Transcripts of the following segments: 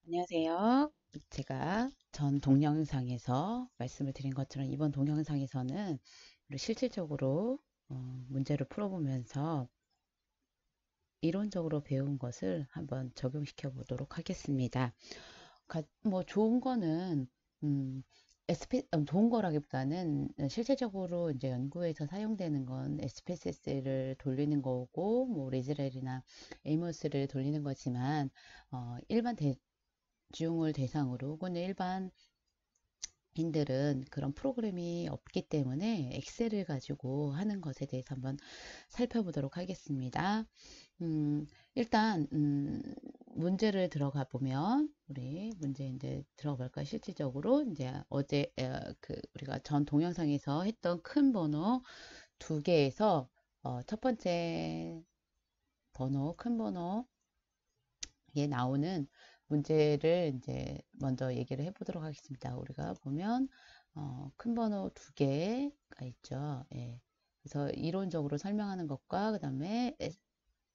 안녕하세요. 제가 전 동영상에서 말씀을 드린 것처럼 이번 동영상에서는 우리 실질적으로 문제를 풀어보면서 이론적으로 배운 것을 한번 적용시켜 보도록 하겠습니다. 뭐 좋은 거는 좋은 거라기보다는 실질적으로 이제 연구에서 사용되는 건 SPSS를 돌리는 거고 뭐 리즈렐이나 에이모스를 돌리는 거지만 일반 대중을 대상으로 혹은 일반인들은 그런 프로그램이 없기 때문에 엑셀을 가지고 하는 것에 대해서 한번 살펴보도록 하겠습니다. 일단 문제를 들어가 보면 우리 문제 이제 들어가 볼까요? 실질적으로 이제 어제 우리가 전 동영상에서 했던 큰 번호 두 개에서 첫 번째 번호 큰 번호에 나오는 문제를 이제 먼저 얘기를 해보도록 하겠습니다. 우리가 보면 큰 번호 두 개가 있죠. 예. 그래서 이론적으로 설명하는 것과 그 다음에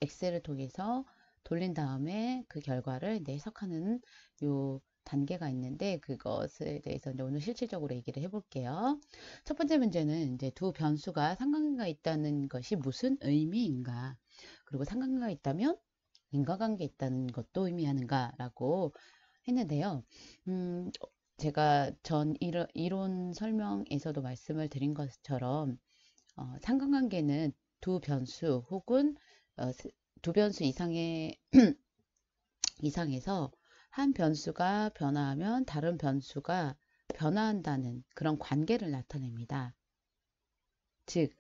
엑셀을 통해서 돌린 다음에 그 결과를 이제 해석하는 요 단계가 있는데 그것에 대해서 이제 오늘 실질적으로 얘기를 해볼게요. 첫 번째 문제는 이제 두 변수가 상관관계가 있다는 것이 무슨 의미인가? 그리고 상관관계가 있다면 인과관계 있다는 것도 의미하는가라고 했는데요. 제가 전 이론 설명에서도 말씀을 드린 것처럼 상관관계는 두 변수 혹은 두 변수 이상의 이상에서 한 변수가 변화하면 다른 변수가 변화한다는 그런 관계를 나타냅니다. 즉,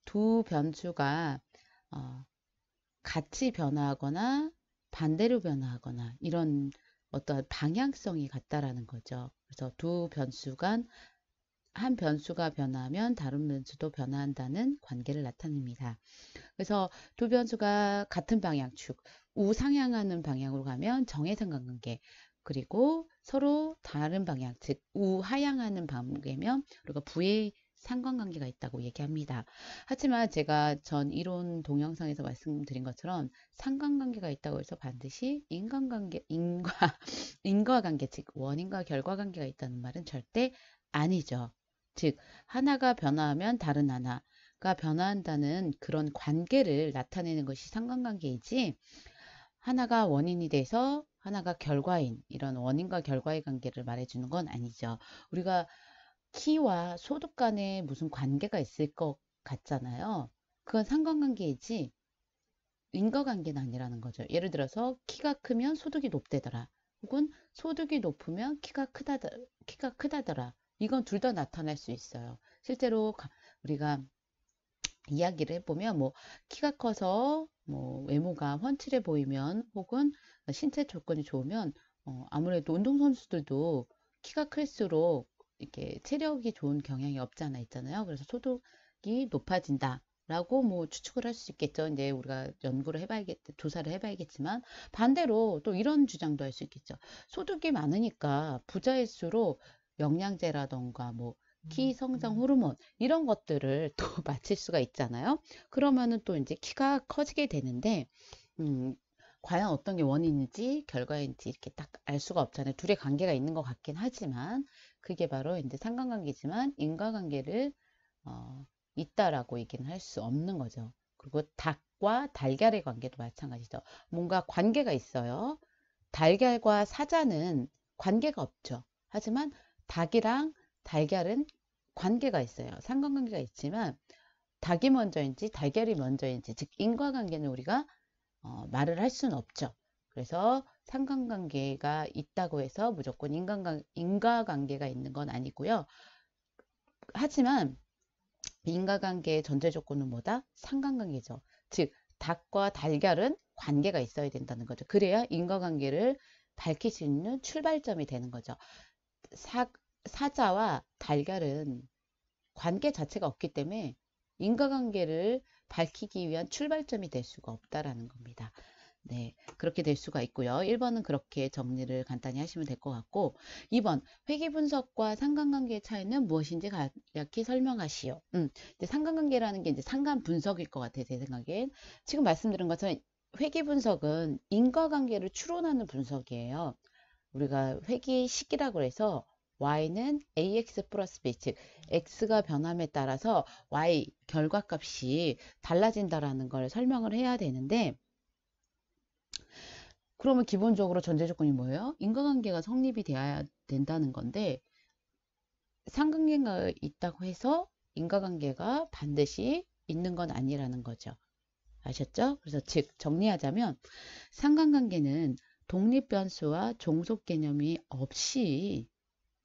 두 변수가 같이 변화하거나 반대로 변화하거나 이런 어떤 방향성이 같다라는 거죠. 그래서 두 변수 간 한 변수가 변화하면 다른 변수도 변화한다는 관계를 나타냅니다. 그래서 두 변수가 같은 방향축, 우상향하는 방향으로 가면 정해상관관계, 그리고 서로 다른 방향, 즉 우하향하는 관계면 우리가 부의 상관관계가 있다고 얘기합니다. 하지만 제가 전 이론 동영상에서 말씀드린 것처럼 상관관계가 있다고 해서 반드시 인과관계, 즉 원인과 결과관계가 있다는 말은 절대 아니죠. 즉 하나가 변화하면 다른 하나가 변화한다는 그런 관계를 나타내는 것이 상관관계이지 하나가 원인이 돼서 하나가 결과인 이런 원인과 결과의 관계를 말해주는 건 아니죠. 우리가 키와 소득 간에 무슨 관계가 있을 것 같잖아요. 그건 상관관계이지 인과관계는 아니라는 거죠. 예를 들어서 키가 크면 소득이 높대더라. 혹은 소득이 높으면 키가 크다더라. 이건 둘 다 나타날 수 있어요. 실제로 우리가 이야기를 해보면 뭐 키가 커서 뭐 외모가 훤칠해 보이면 혹은 신체 조건이 좋으면 아무래도 운동선수들도 키가 클수록 이렇게 체력이 좋은 경향이 없지 않아 있잖아요. 그래서 소득이 높아진다. 라고 뭐 추측을 할 수 있겠죠. 이제 우리가 조사를 해봐야겠지만 반대로 또 이런 주장도 할 수 있겠죠. 소득이 많으니까 부자일수록 영양제라던가 뭐 키 성장 호르몬 이런 것들을 또 맞힐 수가 있잖아요. 그러면은 또 이제 키가 커지게 되는데, 음, 과연 어떤 게 원인인지 결과인지 이렇게 딱 알 수가 없잖아요. 둘의 관계가 있는 것 같긴 하지만, 그게 바로 이제 상관관계지만 인과관계를, 있다라고 얘기는 할 수 없는 거죠. 그리고 닭과 달걀의 관계도 마찬가지죠. 뭔가 관계가 있어요. 달걀과 사자는 관계가 없죠. 하지만 닭이랑 달걀은 관계가 있어요. 상관관계가 있지만 닭이 먼저인지 달걀이 먼저인지 즉 인과관계는 우리가 말을 할 수는 없죠. 그래서 상관관계가 있다고 해서 무조건 인과관계가 있는 건 아니고요. 하지만 인과관계의 전제 조건은 뭐다? 상관관계죠. 즉 닭과 달걀은 관계가 있어야 된다는 거죠. 그래야 인과관계를 밝힐 수 있는 출발점이 되는 거죠. 사자와 달걀은 관계 자체가 없기 때문에 인과관계를 밝히기 위한 출발점이 될 수가 없다라는 겁니다. 네, 그렇게 될 수가 있고요. 1번은 그렇게 정리를 간단히 하시면 될 것 같고 2번 회귀 분석과 상관관계의 차이는 무엇인지 간략히 설명하시오. 이제 상관관계라는 게 이제 상관 분석일 것 같아요. 제 생각엔. 지금 말씀드린 것처럼 회귀 분석은 인과관계를 추론하는 분석이에요. 우리가 회귀식이라고 해서 y는 ax 플러스 b, 즉 x가 변함에 따라서 y 결과값이 달라진다라는 걸 설명을 해야 되는데, 그러면 기본적으로 전제 조건이 뭐예요? 인과관계가 성립이 돼야 된다는 건데, 상관계가 있다고 해서 인과관계가 반드시 있는 건 아니라는 거죠. 아셨죠? 그래서 즉 정리하자면 상관관계는 독립변수와 종속 개념이 없이,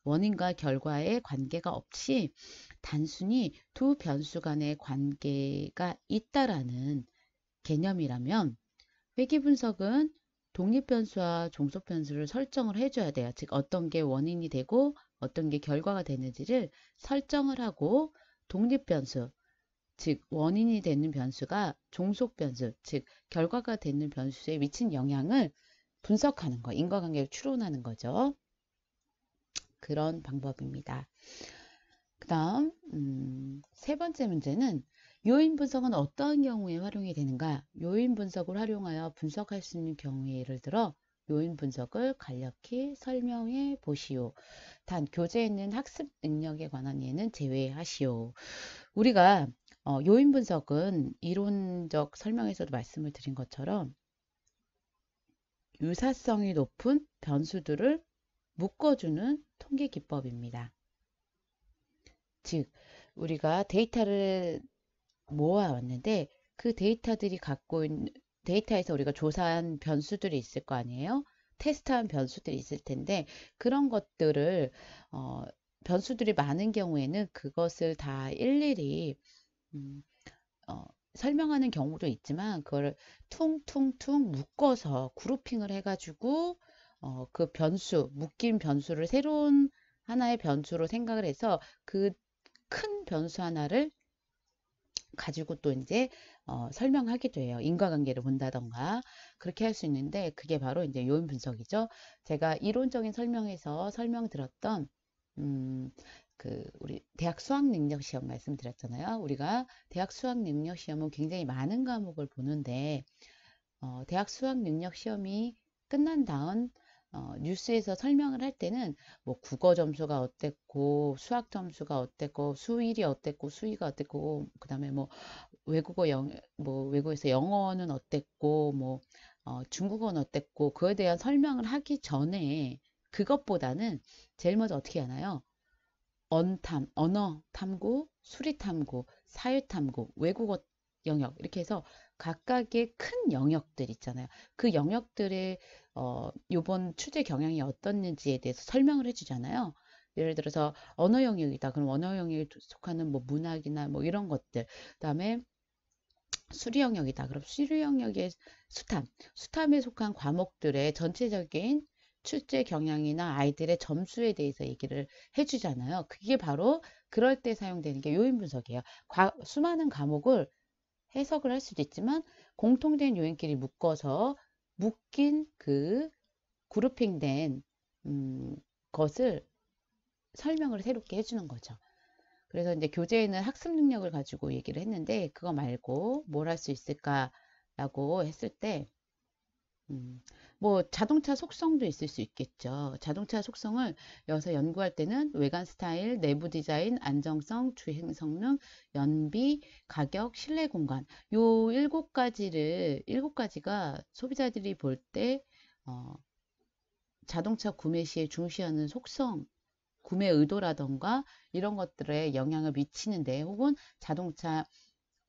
원인과 결과의 관계가 없이 단순히 두 변수 간의 관계가 있다라는 개념이라면, 회귀분석은 독립변수와 종속변수를 설정을 해줘야 돼요. 즉 어떤 게 원인이 되고 어떤 게 결과가 되는지를 설정을 하고, 독립변수, 즉 원인이 되는 변수가 종속변수, 즉 결과가 되는 변수에 미친 영향을 분석하는 거, 인과관계를 추론하는 거죠. 그런 방법입니다. 그 다음 세 번째 문제는 요인 분석은 어떠한 경우에 활용이 되는가? 요인 분석을 활용하여 분석할 수 있는 경우에 예를 들어 요인 분석을 간략히 설명해 보시오. 단 교재에 있는 학습 능력에 관한 예는 제외하시오. 우리가 요인 분석은 이론적 설명에서도 말씀을 드린 것처럼 유사성이 높은 변수들을 묶어주는 통계 기법입니다. 즉 우리가 데이터를 모아왔는데 그 데이터들이 갖고 있는, 데이터에서 우리가 조사한 변수들이 있을 거 아니에요? 테스트한 변수들이 있을 텐데, 그런 것들을 변수들이 많은 경우에는 그것을 다 일일이 설명하는 경우도 있지만, 그걸 퉁퉁퉁 묶어서 그룹핑을 해가지고 그 변수, 묶인 변수를 새로운 하나의 변수로 생각을 해서 그 큰 변수 하나를 가지고 또 이제 설명하기도 해요. 인과관계를 본다던가 그렇게 할 수 있는데, 그게 바로 이제 요인 분석이죠. 제가 이론적인 설명에서 설명드렸던 우리 대학 수학 능력 시험 말씀드렸잖아요. 우리가 대학 수학 능력 시험은 굉장히 많은 과목을 보는데, 대학 수학 능력 시험이 끝난 다음 뉴스에서 설명을 할 때는 뭐 국어 점수가 어땠고 수학 점수가 어땠고 수일이 어땠고 수위가 어땠고, 그다음에 뭐 외국에서 영어는 어땠고 뭐 중국어는 어땠고, 그에 대한 설명을 하기 전에, 그것보다는 제일 먼저 어떻게 하나요? 언어 탐구, 수리 탐구, 사회 탐구, 외국어 영역, 이렇게 해서 각각의 큰 영역들 있잖아요. 그 영역들의 요번 출제 경향이 어떻는지에 대해서 설명을 해주잖아요. 예를 들어서 언어 영역이다. 그럼 언어 영역에 속하는 뭐 문학이나 뭐 이런 것들. 그다음에 수리 영역이다. 그럼 수리 영역의 수탐에 속한 과목들의 전체적인 출제 경향이나 아이들의 점수에 대해서 얘기를 해주잖아요. 그게 바로 그럴 때 사용되는 게 요인 분석이에요. 수많은 과목을 해석을 할 수도 있지만 공통된 요인끼리 묶어서 묶인 그 그룹핑된 것을 설명을 새롭게 해주는 거죠. 그래서 이제 교재에는 학습 능력을 가지고 얘기를 했는데, 그거 말고 뭘 할 수 있을까라고 했을 때, 뭐 자동차 속성도 있을 수 있겠죠. 자동차 속성을 여기서 연구할 때는 외관 스타일, 내부 디자인, 안정성, 주행 성능, 연비, 가격, 실내 공간, 요 일곱 가지가 소비자들이 볼 때 자동차 구매 시에 중시하는 속성, 구매 의도라던가 이런 것들에 영향을 미치는데, 혹은 자동차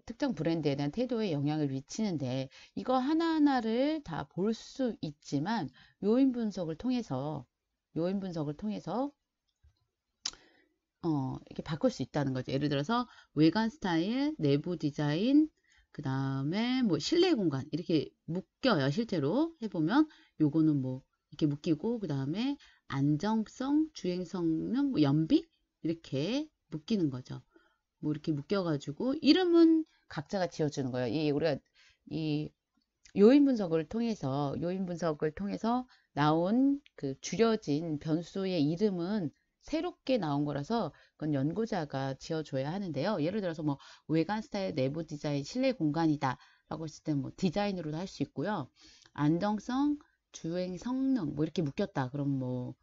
특정 브랜드에 대한 태도에 영향을 미치는데, 이거 하나하나를 다 볼 수 있지만 요인 분석을 통해서 이렇게 바꿀 수 있다는 거죠. 예를 들어서 외관 스타일, 내부 디자인, 그 다음에 뭐 실내 공간, 이렇게 묶여요. 실제로 해보면 요거는 뭐 이렇게 묶이고, 그 다음에 안정성, 주행 성능, 뭐 연비, 이렇게 묶이는 거죠. 뭐 이렇게 묶여가지고 이름은 각자가 지어주는 거예요. 우리가 이 요인 분석을 통해서 나온 그 줄여진 변수의 이름은 새롭게 나온 거라서 그건 연구자가 지어줘야 하는데요. 예를 들어서 뭐 외관 스타일, 내부 디자인, 실내 공간이다 라고 했을 때 뭐 디자인으로도 할 수 있고요. 안정성, 주행 성능 뭐 이렇게 묶였다. 그럼 뭐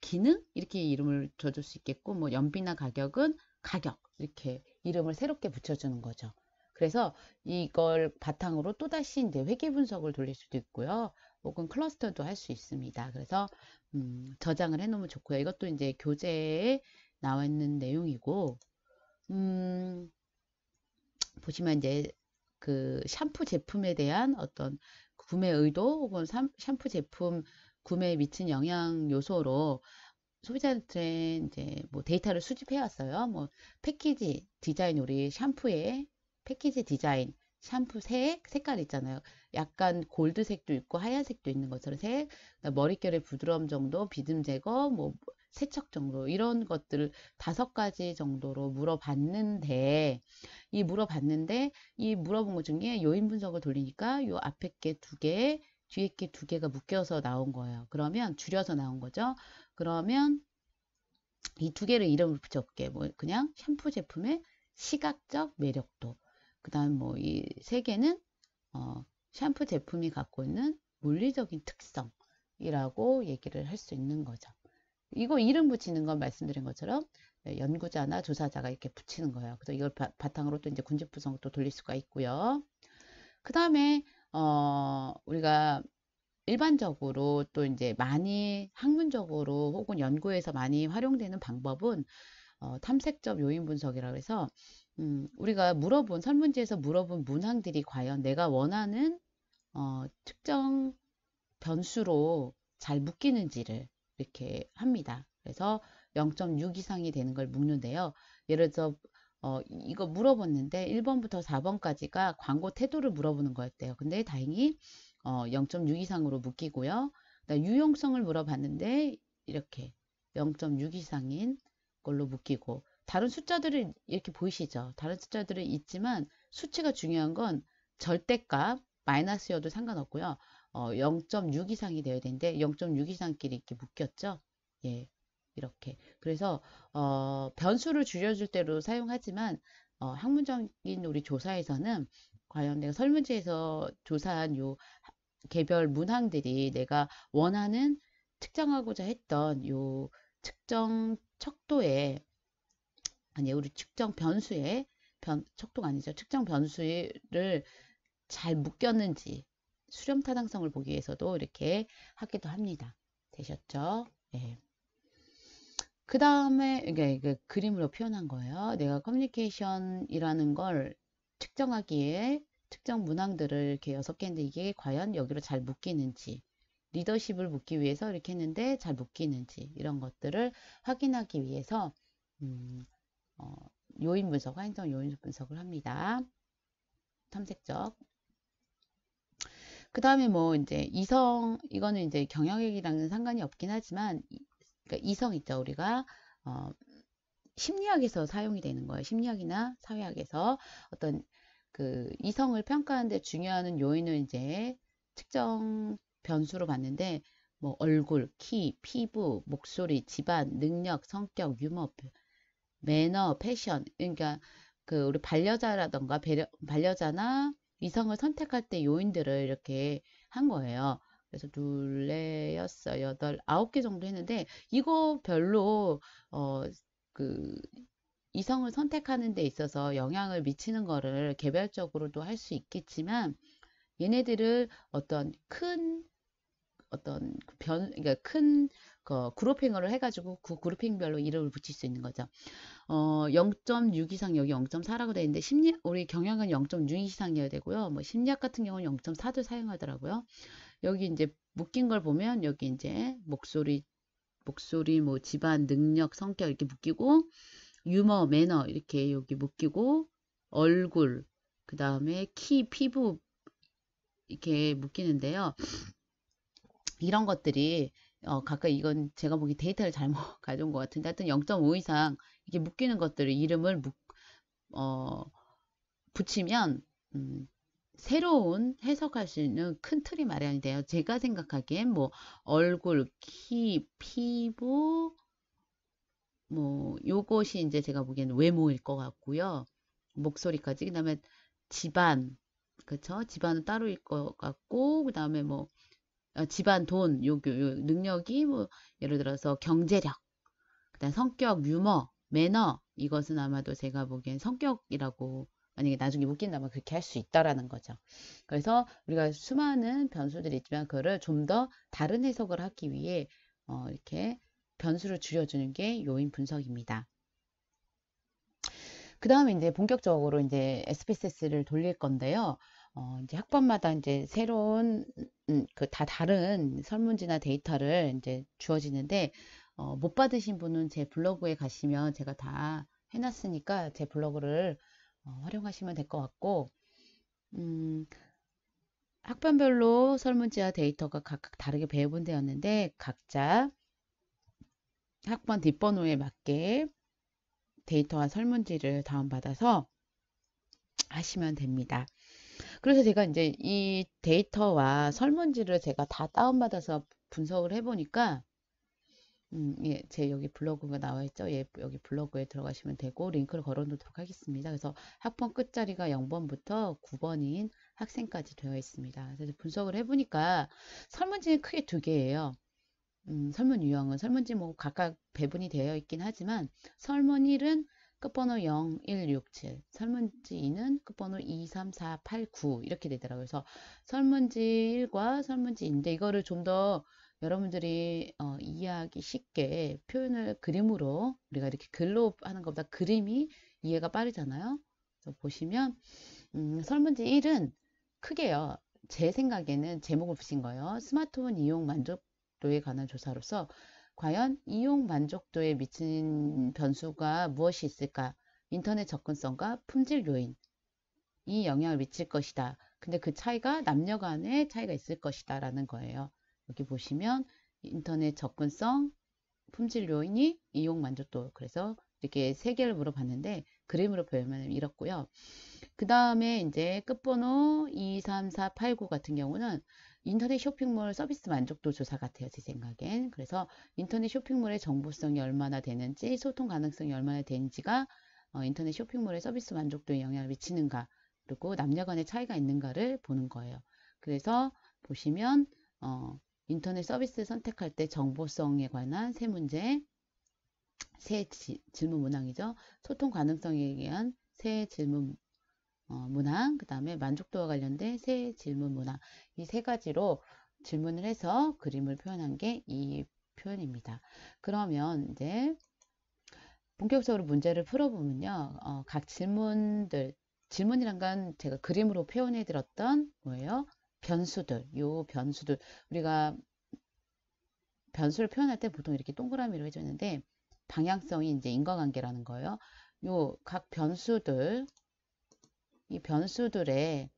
기능 이렇게 이름을 줘줄 수 있겠고, 뭐 연비나 가격은 가격 이렇게 이름을 새롭게 붙여주는 거죠. 그래서 이걸 바탕으로 또다시 이제 회계 분석을 돌릴 수도 있고요. 혹은 클러스터도 할 수 있습니다. 그래서 저장을 해 놓으면 좋고요. 이것도 이제 교재에 나와 있는 내용이고, 음, 보시면 이제 그 샴푸 제품에 대한 어떤 구매 의도 혹은 샴푸 제품 구매에 미친 영향 요소로 소비자한테 이제 뭐 데이터를 수집해 왔어요. 뭐 패키지 디자인, 우리 샴푸의 패키지 디자인, 샴푸 색깔 있잖아요. 약간 골드색도 있고 하얀색도 있는 것처럼 색, 머릿결의 부드러움 정도, 비듬 제거, 뭐 세척 정도, 이런 것들을 5가지 정도로 물어봤는데, 이 물어본 것 중에 요인 분석을 돌리니까 요 앞에 게 2개, 뒤에 게 2개가 묶여서 나온 거예요. 그러면 줄여서 나온 거죠. 그러면 이 2개를 이름을 붙여볼게. 뭐 그냥 샴푸 제품의 시각적 매력도. 그 다음 뭐 이 3개는 샴푸 제품이 갖고 있는 물리적인 특성이라고 얘기를 할 수 있는 거죠. 이거 이름 붙이는 건 말씀드린 것처럼 연구자나 조사자가 이렇게 붙이는 거예요. 그래서 이걸 바탕으로 또 이제 군집 분석도 돌릴 수가 있고요. 그 다음에 우리가 일반적으로 또 이제 많이 학문적으로 혹은 연구에서 많이 활용되는 방법은 탐색적 요인 분석이라고 해서 우리가 설문지에서 물어본 문항들이 과연 내가 원하는 특정 변수로 잘 묶이는지를 이렇게 합니다. 그래서 0.6 이상이 되는 걸 묶는데요. 예를 들어서 이거 물어봤는데 1번부터 4번까지가 광고 태도를 물어보는 거였대요. 근데 다행히 0.6 이상으로 묶이고요. 유용성을 물어봤는데 이렇게 0.6 이상인 걸로 묶이고, 다른 숫자들을 이렇게 보이시죠? 다른 숫자들은 있지만 수치가 중요한 건 절대값 마이너스여도 상관없고요. 0.6 이상이 되어야 되는데 0.6 이상끼리 이렇게 묶였죠. 예, 이렇게. 그래서 변수를 줄여줄 때로 사용하지만 학문적인 우리 조사에서는 과연 내가 설문지에서 조사한 요 개별 문항들이 내가 원하는 측정하고자 했던 요 측정 척도에, 아니 우리 측정 변수에, 척도가 아니죠. 측정 변수를 잘 묶였는지 수렴 타당성을 보기 위해서도 이렇게 하기도 합니다. 되셨죠? 예. 그 다음에 이게 그림으로 표현한 거예요. 내가 커뮤니케이션이라는 걸 측정하기에 특정 문항들을 이렇게 6개인데 이게 과연 여기로 잘 묶이는지, 리더십을 묶기 위해서 이렇게 했는데 잘 묶이는지, 이런 것들을 확인하기 위해서 요인 분석, 화행성 요인 분석을 합니다. 탐색적. 그 다음에 뭐 이제 이거는 이제 경영학이랑은 상관이 없긴 하지만, 그러니까 이성 있죠. 우리가 심리학에서 사용이 되는 거예요. 심리학이나 사회학에서 어떤 그 이성을 평가하는데 중요한 요인을 이제 특정 변수로 봤는데, 뭐 얼굴, 키, 피부, 목소리, 집안, 능력, 성격, 유머, 매너, 패션, 그러니까 그 우리 반려자라던가 반려자나 이성을 선택할 때 요인들을 이렇게 한 거예요. 그래서 둘, 넷, 여섯, 여덟, 9개 정도 했는데, 이거 별로 그 이성을 선택하는 데 있어서 영향을 미치는 거를 개별적으로도 할 수 있겠지만, 얘네들을 그러니까 큰 그룹핑을 해가지고 그 그룹핑별로 이름을 붙일 수 있는 거죠. 0.6 이상, 여기 0.4라고 되어 있는데, 우리 경영은 0.6 이상이어야 되고요. 뭐 심리학 같은 경우는 0.4도 사용하더라고요. 여기 이제 묶인 걸 보면 여기 이제 목소리, 뭐 집안, 능력, 성격 이렇게 묶이고, 유머, 매너 이렇게 여기 묶이고, 얼굴, 그 다음에 키, 피부 이렇게 묶이는데요. 이런 것들이 각각, 이건 제가 보기 데이터를 잘못 가져온 것 같은데, 하여튼 0.5 이상 이게 묶이는 것들을 이름을 붙이면 새로운 해석할 수 있는 큰 틀이 마련이 돼요. 제가 생각하기엔 뭐 얼굴, 키, 피부, 뭐 요것이 이제 제가 보기에는 외모일 것 같고요. 목소리까지. 그다음에 집안, 그쵸? 집안은 따로일 것 같고, 그다음에 뭐 집안 돈, 요 능력이 뭐 예를 들어서 경제력, 그다음 성격, 유머, 매너 이것은 아마도 제가 보기엔 성격이라고 만약에 나중에 묶인다면 그렇게 할 수 있다라는 거죠. 그래서 우리가 수많은 변수들이 있지만 그거를 좀 더 다른 해석을 하기 위해 이렇게 변수를 줄여주는 게 요인 분석입니다. 그 다음에 이제 본격적으로 이제 SPSS를 돌릴 건데요. 이제 학번마다 이제 새로운 그 다 다른 설문지나 데이터를 이제 주어지는데 못 받으신 분은 제 블로그에 가시면 제가 다 해놨으니까 제 블로그를 활용하시면 될 것 같고 음, 학번별로 설문지와 데이터가 각각 다르게 배분되었는데 각자 학번 뒷번호에 맞게 데이터와 설문지를 다운받아서 하시면 됩니다. 그래서 제가 이제 이 데이터와 설문지를 제가 다 다운받아서 분석을 해보니까 예, 제 여기 블로그가 나와 있죠. 예, 여기 블로그에 들어가시면 되고 링크를 걸어 놓도록 하겠습니다. 그래서 학번 끝자리가 0번부터 9번인 학생까지 되어 있습니다. 그래서 분석을 해보니까 설문지는 크게 두 개예요. 설문 유형은 설문지 뭐 각각 배분이 되어 있긴 하지만 설문 1은 끝번호 0, 1, 6, 7, 설문지 2는 끝번호 2, 3, 4, 8, 9 이렇게 되더라고요. 그래서 설문지 1과 설문지 인데 이거를 좀 더 여러분들이 이해하기 쉽게 표현을 그림으로 우리가 이렇게 글로 하는 것보다 그림이 이해가 빠르잖아요. 그래서 보시면 설문지 1은 크게요. 제 생각에는 제목을 붙인 거예요. 스마트폰 이용 만족도에 관한 조사로서 과연 이용 만족도에 미친 변수가 무엇이 있을까? 인터넷 접근성과 품질 요인, 이 영향을 미칠 것이다. 근데 그 차이가 남녀 간의 차이가 있을 것이다 라는 거예요. 여기 보시면 인터넷 접근성, 품질 요인이 이용 만족도. 그래서 이렇게 세 개를 물어봤는데 그림으로 표현하면 이렇고요. 그 다음에 이제 끝번호 2, 3, 4, 8, 9 같은 경우는 인터넷 쇼핑몰 서비스 만족도 조사 같아요. 제 생각엔. 그래서 인터넷 쇼핑몰의 정보성이 얼마나 되는지, 소통 가능성이 얼마나 되는지가 인터넷 쇼핑몰의 서비스 만족도에 영향을 미치는가, 그리고 남녀 간의 차이가 있는가를 보는 거예요. 그래서 보시면 인터넷 서비스 선택할 때 정보성에 관한 세 문제, 세 질문 문항이죠. 소통 가능성에 의한 세 질문 문항, 그 다음에 만족도와 관련된 세 질문 문항, 이 세 가지로 질문을 해서 그림을 표현한 게 이 표현입니다. 그러면 이제 본격적으로 문제를 풀어보면요. 각 질문이란 건 제가 그림으로 표현해 드렸던 뭐예요? 변수들, 요 변수들. 우리가 변수를 표현할 때 보통 이렇게 동그라미로 해주는데 방향성이 이제 인과관계라는 거예요. 요 각 변수들, 이 변수들의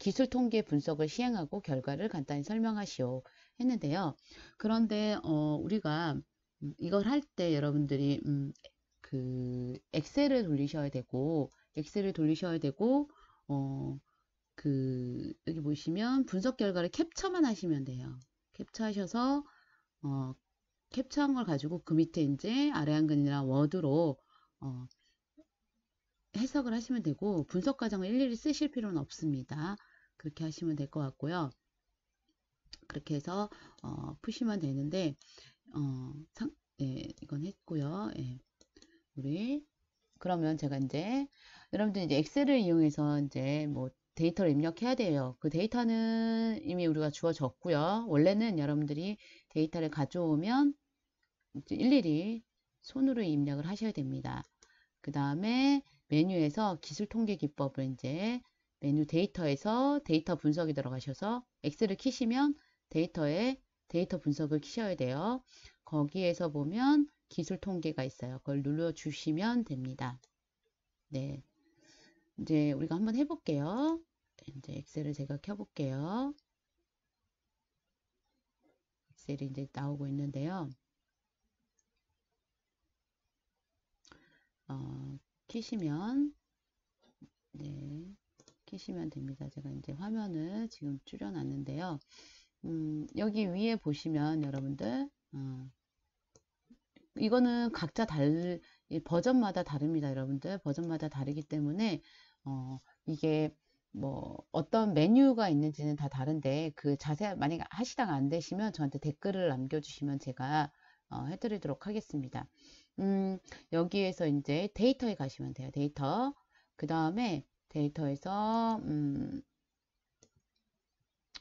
기술 통계 분석을 시행하고 결과를 간단히 설명하시오 했는데요. 그런데 우리가 이걸 할 때 여러분들이 그 엑셀을 돌리셔야 되고 여기 보시면 분석 결과를 캡처만 하시면 돼요. 캡처하셔서 어, 캡처한 걸 가지고 그 밑에 이제 아래 한글이나 워드로 해석을 하시면 되고 분석 과정을 일일이 쓰실 필요는 없습니다. 그렇게 하시면 될 것 같고요. 그렇게 해서 푸시면 되는데 예, 이건 했고요. 예, 우리 그러면 제가 이제 여러분들 이제 엑셀을 이용해서 이제 뭐 데이터를 입력해야 돼요. 그 데이터는 이미 우리가 주어졌고요. 원래는 여러분들이 데이터를 가져오면 이제 일일이 손으로 입력을 하셔야 됩니다. 그 다음에 메뉴에서 기술 통계 기법을 이제 메뉴 데이터에서 데이터 분석이 들어가셔서 엑셀을 키시면 데이터에 데이터 분석을 키셔야 돼요. 거기에서 보면 기술 통계가 있어요. 그걸 눌러 주시면 됩니다. 네. 이제 우리가 한번 해볼게요. 이제 엑셀을 제가 켜볼게요. 엑셀이 이제 나오고 있는데요. 키시면 네, 키시면 됩니다. 제가 이제 화면을 지금 줄여놨는데요. 여기 위에 보시면 여러분들 이거는 각자 버전마다 다릅니다. 여러분들 버전마다 다르기 때문에 이게 뭐 어떤 메뉴가 있는지는 다 다른데 그 자세히 만약에 하시다가 안 되시면 저한테 댓글을 남겨주시면 제가 해드리도록 하겠습니다. 여기에서 이제 데이터에 가시면 돼요. 데이터. 그 다음에 데이터에서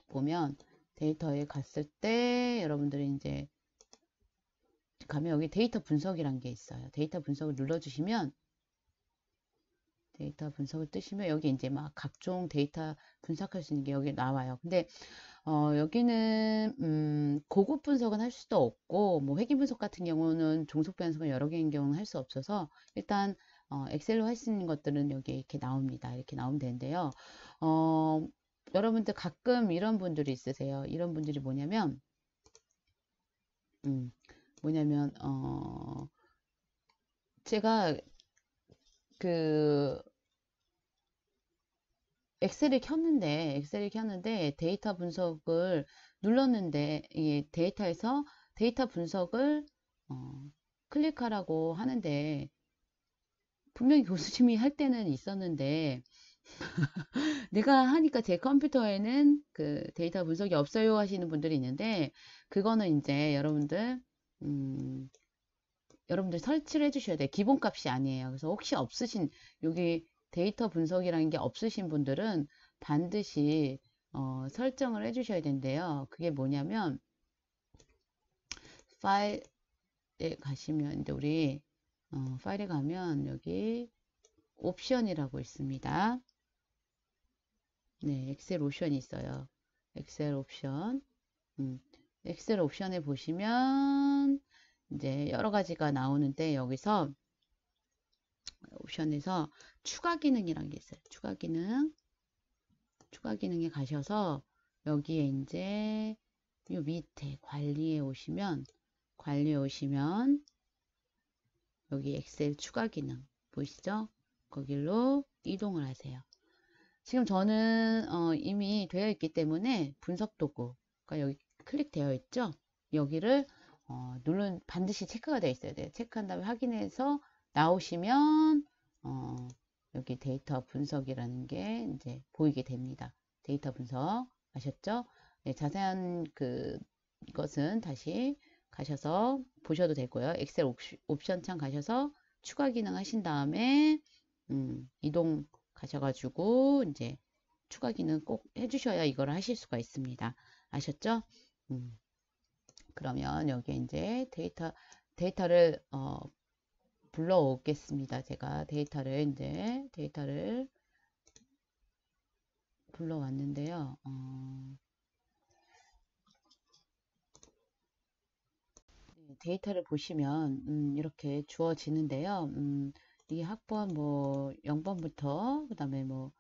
보면 데이터에 갔을 때 여러분들이 이제 가면 여기 데이터 분석이란 게 있어요. 데이터 분석을 눌러주시면 데이터 분석을 뜨시면 여기 이제 막 각종 데이터 분석할 수 있는 게 여기 나와요. 근데 여기는 고급 분석은 할 수도 없고 뭐 회귀 분석 같은 경우는 종속 변수가 여러 개인 경우는 할 수 없어서 일단 엑셀로 할 수 있는 것들은 여기 이렇게 나옵니다. 이렇게 나오면 되는데요. 여러분들 가끔 이런 분들이 있으세요. 이런 분들이 뭐냐면 뭐냐면 제가 그 엑셀을 켰는데 데이터 분석을 눌렀는데 이 데이터에서 데이터 분석을 클릭하라고 하는데 분명히 교수님이 할 때는 있었는데 내가 하니까 제 컴퓨터에는 그 데이터 분석이 없어요 하시는 분들이 있는데 그거는 이제 여러분들 설치를 해주셔야 돼요. 기본값이 아니에요. 그래서 혹시 없으신 여기 데이터 분석이라는 게 없으신 분들은 반드시 설정을 해주셔야 된대요. 그게 뭐냐면 파일에 가시면 이제 우리 파일에 가면 여기 옵션이라고 있습니다. 네, 엑셀 옵션이 있어요. 엑셀 옵션. 엑셀 옵션에 보시면 이제 여러 가지가 나오는데 여기서 옵션에서 추가 기능이란 게 있어요. 추가 기능에 가셔서 여기에 이제 요 밑에 관리에 오시면 여기 엑셀 추가 기능 보이시죠? 거길로 이동을 하세요. 지금 저는 이미 되어 있기 때문에 분석 도구가 여기 클릭되어 있죠? 여기를 반드시 체크가 되어 있어야 돼요. 체크한 다음에 확인해서 나오시면 여기 데이터 분석이라는 게 이제 보이게 됩니다. 데이터 분석 아셨죠? 네, 자세한 것은 다시 가셔서 보셔도 되고요. 엑셀 옵션 창 가셔서 추가 기능 하신 다음에 이동 가셔가지고 이제 추가 기능 꼭 해주셔야 이걸 하실 수가 있습니다. 아셨죠? 그러면 여기에 이제 데이터를 불러오겠습니다. 제가 데이터를 불러왔는데요. 데이터를 보시면 이렇게 주어지는데요. 이 학번 뭐 0번부터 그 다음에 뭐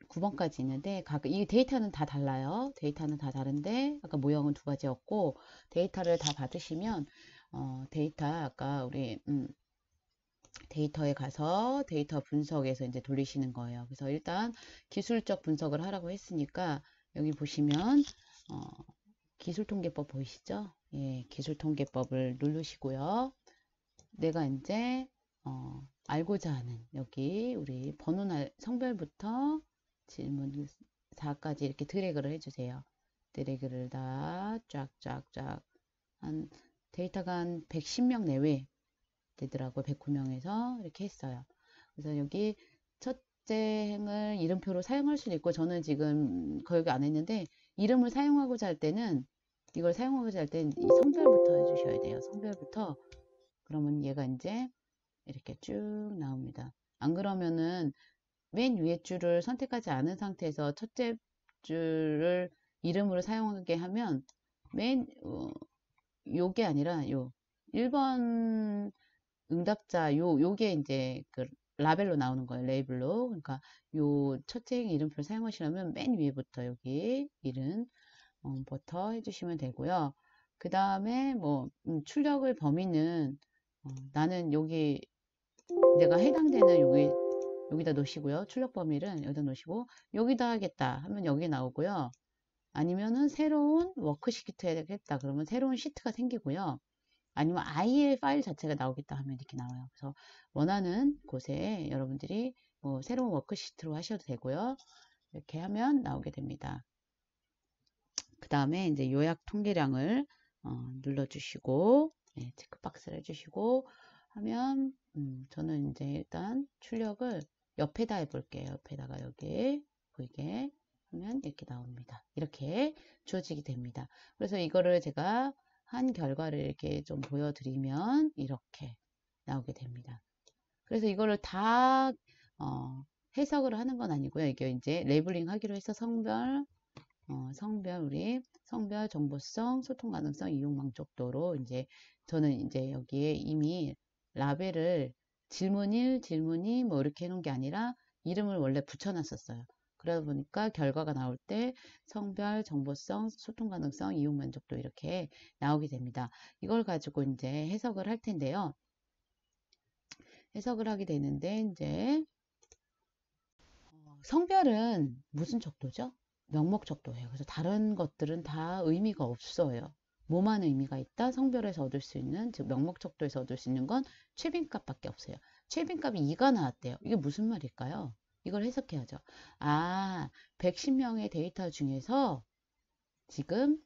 9번까지 있는데 이 데이터는 다 달라요. 데이터는 다 다른데 아까 모형은 두 가지였고 데이터를 다 받으시면 아까 우리 데이터에 가서 데이터 분석에서 이제 돌리시는 거예요. 그래서 일단 기술적 분석을 하라고 했으니까 여기 보시면 기술통계법 보이시죠? 예, 기술통계법을 누르시고요. 내가 이제 알고자 하는 여기 우리 성별부터 질문 4까지 이렇게 드래그를 해주세요. 드래그를 다 쫙쫙쫙 데이터가 한 110명 내외 되더라고요. 109명에서 이렇게 했어요. 그래서 여기 첫째 행을 이름표로 사용할 수도 있고 저는 지금 거기 안 했는데 이름을 사용하고자 할 때는 이걸 사용하고자 할 때는 이 성별부터 해주셔야 돼요. 성별부터 그러면 얘가 이제 이렇게 쭉 나옵니다. 안 그러면은 맨 위에 줄을 선택하지 않은 상태에서 첫째 줄을 이름으로 사용하게 하면 요게 아니라 요 1번 응답자 요게 이제 그 라벨로 나오는 거예요. 레이블로. 그러니까 요 첫째 이름표를 사용하시려면 맨 위에부터 여기 이름부터 해주시면 되고요. 그 다음에 뭐 출력을 범위는 나는 여기 내가 해당되는 여기다 놓으시고요. 출력 범위를 여기다 놓으시고 여기다 하겠다 하면 여기 나오고요. 아니면은 새로운 워크시트 해야겠다 그러면 새로운 시트가 생기고요. 아니면 아예 파일 자체가 나오겠다 하면 이렇게 나와요. 그래서 원하는 곳에 여러분들이 뭐 새로운 워크시트로 하셔도 되고요. 이렇게 하면 나오게 됩니다. 그 다음에 이제 요약 통계량을 눌러주시고 네, 체크박스를 해주시고 하면 저는 이제 일단 출력을 옆에다 해볼게요. 옆에다가 여기 보이게 하면 이렇게 나옵니다. 이렇게 주어지게 됩니다. 그래서 이거를 제가 한 결과를 이렇게 좀 보여드리면 이렇게 나오게 됩니다. 그래서 이거를 다 해석을 하는 건 아니고요. 이게 이제 레이블링 하기로 해서 성별, 정보성, 소통 가능성, 이용 만족도로 이제 저는 이제 여기에 이미 라벨을 질문 1, 질문 2 뭐 이렇게 해놓은 게 아니라 이름을 원래 붙여놨었어요. 그러다 보니까 결과가 나올 때 성별, 정보성, 소통 가능성, 이용 만족도 이렇게 나오게 됩니다. 이걸 가지고 이제 해석을 할 텐데요. 해석을 하게 되는데 이제 성별은 무슨 척도죠? 명목 척도예요. 그래서 다른 것들은 다 의미가 없어요. 뭐만 의미가 있다? 성별에서 얻을 수 있는, 즉 명목 척도에서 얻을 수 있는 건 최빈값밖에 없어요. 최빈값이 2가 나왔대요. 이게 무슨 말일까요? 이걸 해석해야죠. 아, 110명의 데이터 중에서 지금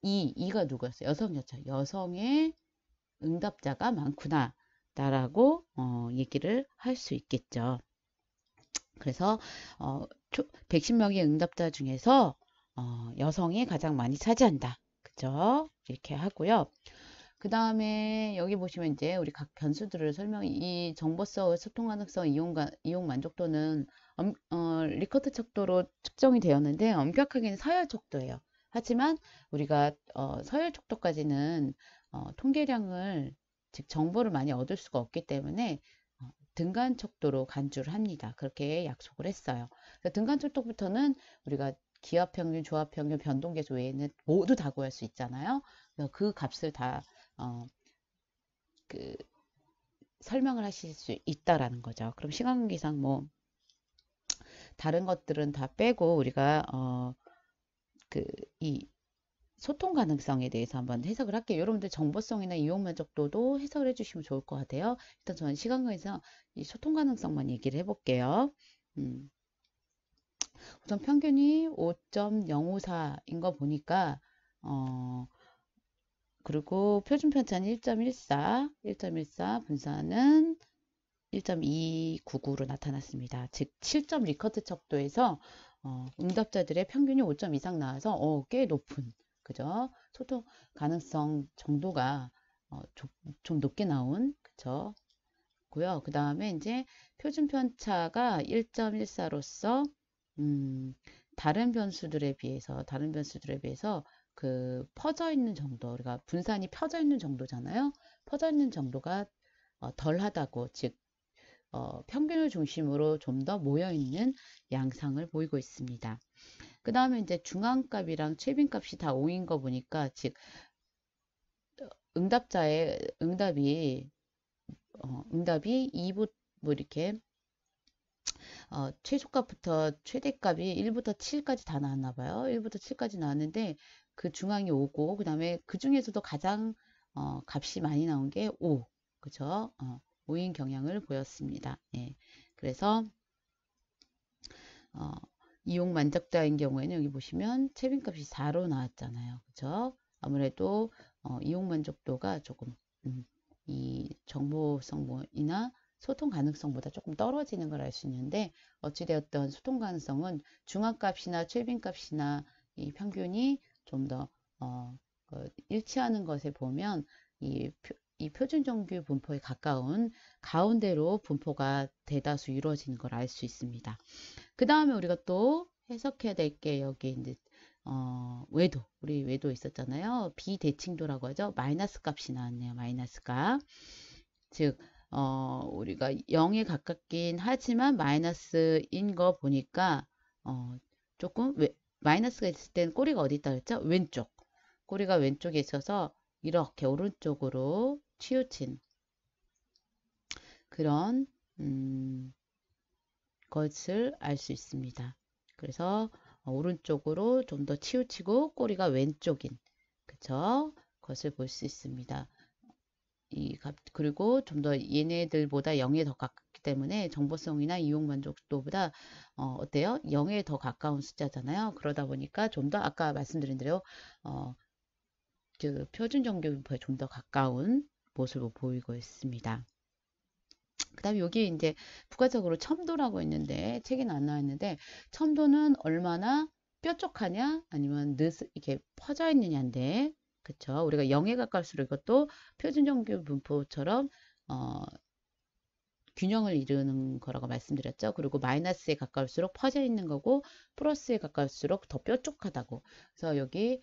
2가 누구였어요? 여성이었죠. 여성의 응답자가 많구나. 라고 얘기를 할 수 있겠죠. 그래서 110명의 응답자 중에서 여성이 가장 많이 차지한다. 그죠? 이렇게 하고요. 그 다음에 여기 보시면 이제 우리 각 변수들을 이 정보성, 소통 가능성, 이용 만족도는 리커트 척도로 측정이 되었는데 엄격하게는 서열 척도예요. 하지만 우리가 서열 척도까지는 통계량을 즉 정보를 많이 얻을 수가 없기 때문에 등간 척도로 간주를 합니다. 그렇게 약속을 했어요. 등간 척도부터는 우리가 기하 평균, 조합 평균, 변동계수 외에는 모두 다 구할 수 있잖아요. 그래서 그 값을 다 설명을 하실 수 있다라는 거죠. 그럼 시간관계상 뭐 다른 것들은 다 빼고 우리가 이 소통 가능성에 대해서 한번 해석을 할게요. 여러분들 정보성이나 이용 만족도도 해석을 해주시면 좋을 것 같아요. 일단 저는 시간관계상 이 소통 가능성만 얘기를 해볼게요. 우선 평균이 5.054인 거 보니까 그리고 표준 편차는 1.14 분산은 1.299로 나타났습니다. 즉 7점 리커트 척도에서 응답자들의 평균이 5점 이상 나와서 꽤 높은 그죠? 소통 가능성 정도가 좀 높게 나온 그죠? 고요. 그 다음에 이제 표준 편차가 1.14로서 다른 변수들에 비해서 그 퍼져 있는 정도, 우리가 분산이 펴져 있는 정도잖아요. 퍼져 있는 정도가 덜하다고, 즉 평균을 중심으로 좀 더 모여 있는 양상을 보이고 있습니다. 그 다음에 이제 중앙값이랑 최빈값이 다 5인 거 보니까 즉 응답자의 응답이 2부 뭐 이렇게 최소값부터 최대값이 1부터 7까지 다 나왔나 봐요. 1부터 7까지 나왔는데 그 중앙이 5고 그 다음에 그 중에서도 가장 값이 많이 나온 게 5. 그죠? 5인 경향을 보였습니다. 예. 그래서 이용 만족자인 경우에는 여기 보시면 최빈값이 4로 나왔잖아요. 그죠? 아무래도 이용 만족도가 조금 이 정보성이나 소통 가능성보다 조금 떨어지는 걸 알 수 있는데 어찌되었던 소통 가능성은 중앙값이나 최빈값이나 이 평균이 좀 더 일치하는 것에 보면 이 표준 정규 분포에 가까운 가운데로 분포가 대다수 이루어지는 걸 알 수 있습니다. 그 다음에 우리가 또 해석해야 될 게 여기 이제 우리 외도 있었잖아요. 비대칭도라고 하죠. 마이너스 값이 나왔네요. 마이너스 값. 즉 우리가 0에 가깝긴 하지만 마이너스인 거 보니까 조금 마이너스가 있을 때는 꼬리가 어디 있다 그랬죠? 왼쪽. 꼬리가 왼쪽에 있어서 이렇게 오른쪽으로 치우친 그런 것을 알 수 있습니다. 그래서 오른쪽으로 좀 더 치우치고 꼬리가 왼쪽인 그쵸? 것을 볼 수 있습니다. 그리고 좀 더 얘네들보다 0에 더 있기 때문에 정보성이나 이용 만족도보다 어때요? 0에 더 가까운 숫자잖아요. 그러다 보니까 좀 더 아까 말씀드린 대로 그 표준 정규분포에 좀 더 가까운 모습을 보이고 있습니다. 그 다음에 여기 이제 부가적으로 첨도라고 있는데 책에 안 나와 있는데 첨도는 얼마나 뾰족하냐 아니면 이렇게 퍼져 있느냐인데 그쵸? 우리가 0에 가까울수록 이것도 표준 정규 분포처럼 균형을 이루는 거라고 말씀드렸죠. 그리고 마이너스에 가까울수록 퍼져 있는 거고 플러스에 가까울수록 더 뾰족하다고. 그래서 여기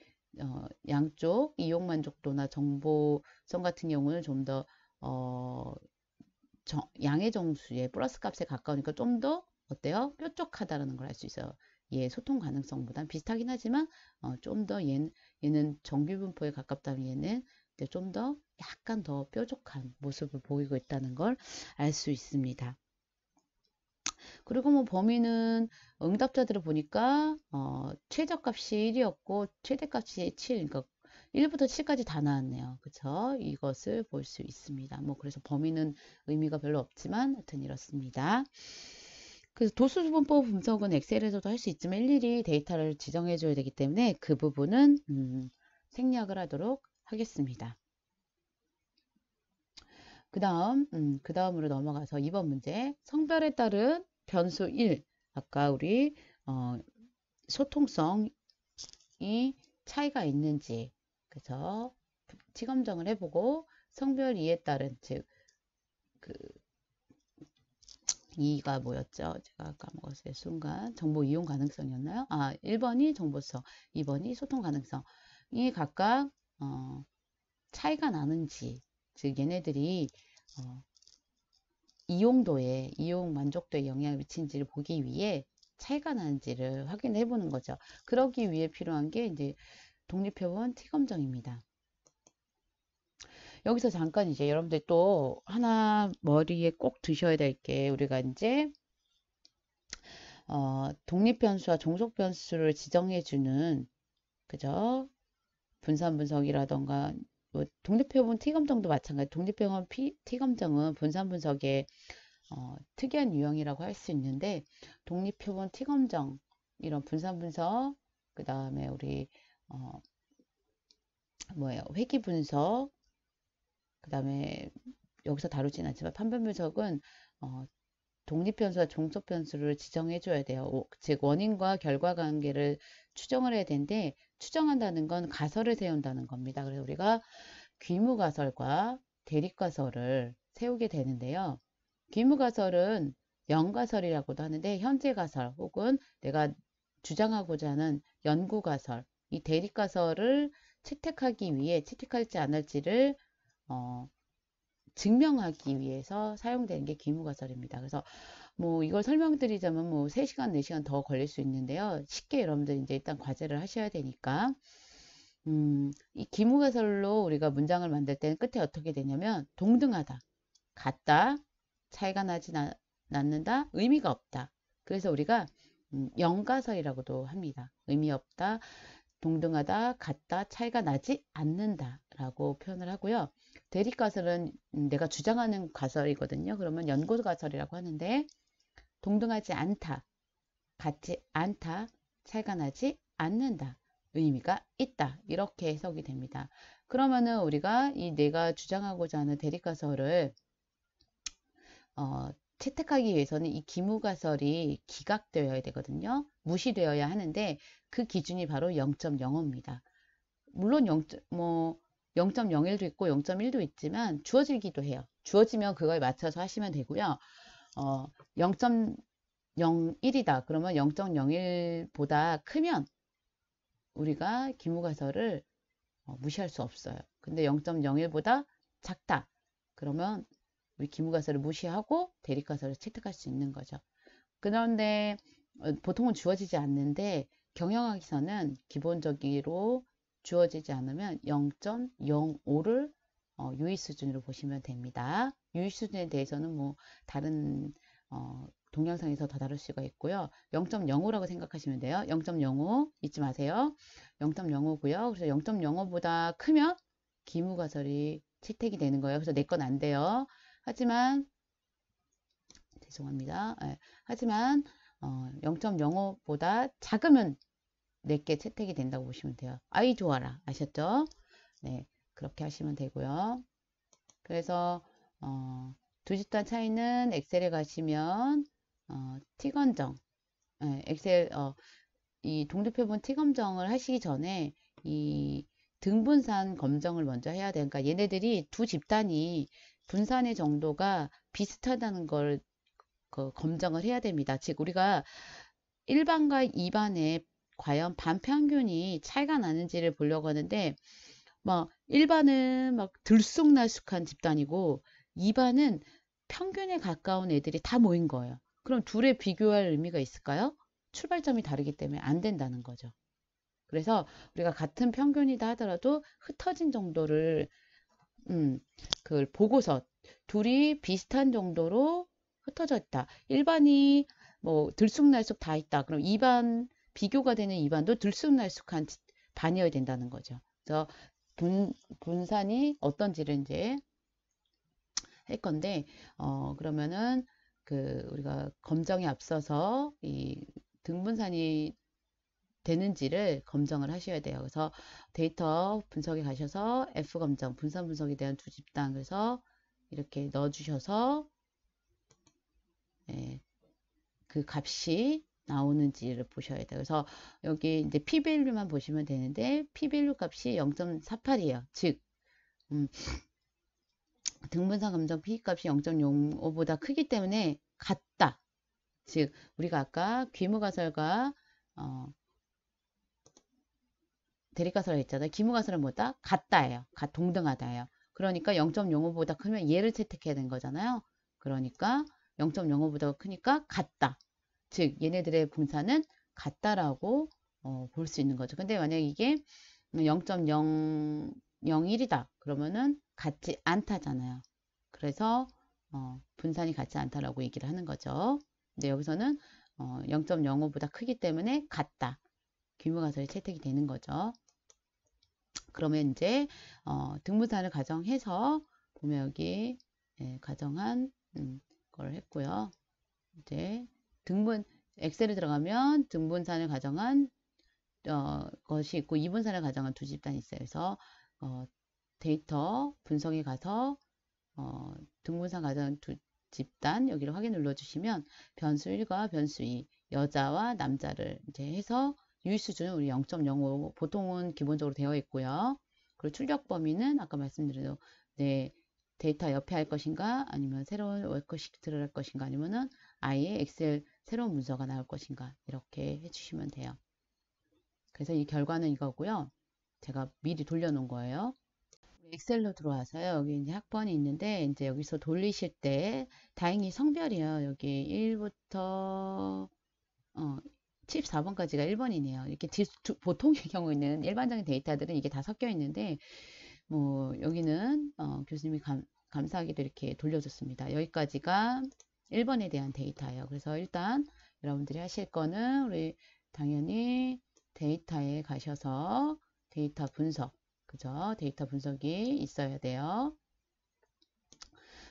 양쪽 이용 만족도나 정보성 같은 경우는 좀 더 양의 정수의 플러스 값에 가까우니까 좀 더 어때요? 뾰족하다라는 걸 알 수 있어요. 얘 소통 가능성보단 비슷하긴 하지만 좀 더 얘는 정규 분포에 가깝다면 얘는 좀 더 약간 더 뾰족한 모습을 보이고 있다는 걸 알 수 있습니다. 그리고 뭐 범위는 응답자들을 보니까 최저값이 1이었고 최대값이 7, 그러니까 1부터 7까지 다 나왔네요. 그쵸? 이것을 볼 수 있습니다. 뭐 그래서 범위는 의미가 별로 없지만 하여튼 이렇습니다. 그래서 도수분법 분석은 엑셀에서도 할 수 있지만 일일이 데이터를 지정해 줘야 되기 때문에 그 부분은 생략을 하도록 하겠습니다. 그 다음으로 넘어가서 2번 문제. 성별에 따른 변수 1. 아까 우리 소통성이 차이가 있는지 그래서 치검정을 해보고 성별 2에 따른 즉 그 2가 뭐였죠? 제가 까먹었어요. 순간 정보 이용 가능성이었나요? 1번이 정보성, 2번이 소통 가능성이 각각 차이가 나는지 즉 얘네들이 이용도에 이용 만족도에 영향을 미치는지를 보기 위해 차이가 나는지를 확인해 보는 거죠. 그러기 위해 필요한 게 이제 독립표본 T검정입니다. 여기서 잠깐 이제 여러분들 또 하나 머리에 꼭 두셔야 될 게 우리가 이제 독립변수와 종속변수를 지정해 주는 그죠? 분산 분석이라던가 뭐 독립표본 T검정도 마찬가지. 독립표본 T검정은 분산 분석의 특이한 유형이라고 할 수 있는데 독립표본 T검정 이런 분산 분석 그 다음에 우리 회귀 분석 그 다음에 여기서 다루진 않지만 판별 분석은 독립변수와 종속변수를 지정해 줘야 돼요. 즉 원인과 결과 관계를 추정을 해야 되는데 추정한다는 건 가설을 세운다는 겁니다. 그래서 우리가 귀무가설과 대립가설을 세우게 되는데요. 귀무가설은 연가설이라고도 하는데 현재가설 혹은 내가 주장하고자 하는 연구가설 이 대립가설을 채택하기 위해 채택할지 안 할지를 증명하기 위해서 사용되는 게 귀무가설입니다. 그래서 뭐 이걸 설명드리자면 뭐 3시간, 4시간 더 걸릴 수 있는데요. 쉽게 여러분들 이제 일단 과제를 하셔야 되니까 이 귀무가설로 우리가 문장을 만들 때는 끝에 어떻게 되냐면 동등하다, 같다, 차이가 나지 않는다, 의미가 없다. 그래서 우리가 연가설이라고도 합니다. 의미 없다, 동등하다, 같다, 차이가 나지 않는다 라고 표현을 하고요. 대립가설은 내가 주장하는 가설이거든요. 그러면 연고가설이라고 하는데 동등하지 않다, 같지 않다, 차이가 나지 않는다, 의미가 있다 이렇게 해석이 됩니다. 그러면은 우리가 이 내가 주장하고자 하는 대립가설을 채택하기 위해서는 이 기무가설이 기각되어야 되거든요. 무시되어야 하는데 그 기준이 바로 0.05입니다. 물론 0.01도 있고 0.1도 있지만 주어지기도 해요. 주어지면 그거에 맞춰서 하시면 되고요. 0.01이다. 그러면 0.01보다 크면 우리가 기무가설을 무시할 수 없어요. 근데 0.01보다 작다. 그러면 우리 기무가설을 무시하고 대립가설을 채택할 수 있는 거죠. 그런데 보통은 주어지지 않는데 경영학에서는 기본적으로 주어지지 않으면 0.05를 유의 수준으로 보시면 됩니다. 유의 수준에 대해서는 뭐 다른 동영상에서 더 다룰 수가 있고요. 0.05라고 생각하시면 돼요. 0.05 잊지 마세요. 0.05고요. 그래서 0.05보다 크면 기무가설이 채택이 되는 거예요. 그래서 내 건 안 돼요. 하지만 죄송합니다. 예. 하지만 0.05보다 작으면 내게 채택이 된다고 보시면 돼요. 아이 좋아라. 아셨죠? 네, 그렇게 하시면 되고요. 그래서 두 집단 차이는 엑셀에 가시면 T검정, 엑셀 이 동립표본 T검정을 하시기 전에 이 등분산 검정을 먼저 해야 돼요. 그러니까 얘네들이 두 집단이 분산의 정도가 비슷하다는 걸 검정을 해야 됩니다. 즉 우리가 1반과 2반의 과연 반평균이 차이가 나는지를 보려고 하는데 막 1반은 막 들쑥날쑥한 집단이고 2반은 평균에 가까운 애들이 다 모인 거예요. 그럼 둘의 비교할 의미가 있을까요? 출발점이 다르기 때문에 안 된다는 거죠. 그래서 우리가 같은 평균이다 하더라도 흩어진 정도를 그걸 보고서 둘이 비슷한 정도로 흩어져 있다. 1반이 뭐 들쑥날쑥 다 있다. 그럼 2반 비교가 되는 2반도 들쑥날쑥한 반이어야 된다는 거죠. 그래서 분산이 어떤지를 이제 할 건데 그러면은 우리가 검정에 앞서서 이 등분산이 되는지를 검정을 하셔야 돼요. 그래서 데이터 분석에 가셔서 F검정, 분산 분석에 대한 두 집단 그래서 이렇게 넣어주셔서 예, 그 값이 나오는지를 보셔야 돼요. 그래서 여기 이제 p-value만 보시면 되는데 p-value 값이 0.48이에요. 즉 등분산 검정 p 값이 0.05보다 크기 때문에 같다. 즉 우리가 아까 귀무가설과 대립가설을 했잖아요. 기무가설은 뭐다? 같다예요. 동등하다예요. 그러니까 0.05보다 크면 얘를 채택해야 되는 거잖아요. 그러니까 0.05보다 크니까 같다. 즉 얘네들의 분산은 같다라고 볼 수 있는 거죠. 근데 만약 이게 0.001이다. 그러면은 같지 않다잖아요. 그래서 분산이 같지 않다라고 얘기를 하는 거죠. 근데 여기서는 0.05보다 크기 때문에 같다. 귀무가설이 채택이 되는 거죠. 그러면 이제 등분산을 가정해서 보면 여기 가정한 걸 했고요. 이제 엑셀에 들어가면 등분산을 가정한 것이 있고 이분산을 가정한 두 집단이 있어요. 그래서 데이터 분석에 가서 등분산 가정한 두 집단 여기를 확인 눌러주시면 변수 1과 변수 2 여자와 남자를 이제 해서 유의 수준은 우리 0.05 보통은 기본적으로 되어 있고요. 그리고 출력 범위는 아까 말씀드린 네, 데이터 옆에 할 것인가 아니면 새로운 워크시트를 할 것인가 아니면은 아예 엑셀 새로운 문서가 나올 것인가 이렇게 해주시면 돼요. 그래서 이 결과는 이거고요. 제가 미리 돌려놓은 거예요. 엑셀로 들어와서요. 여기 이제 학번이 있는데 이제 여기서 돌리실 때 다행히 성별이요. 여기 1부터 74번까지가 1번이네요. 이렇게 보통의 경우에는 일반적인 데이터들은 이게 다 섞여 있는데 뭐 여기는 교수님이 감사하게도 이렇게 돌려줬습니다. 여기까지가 1번에 대한 데이터예요. 그래서 일단 여러분들이 하실 거는 우리 당연히 데이터에 가셔서 데이터 분석, 그죠? 데이터 분석이 있어야 돼요.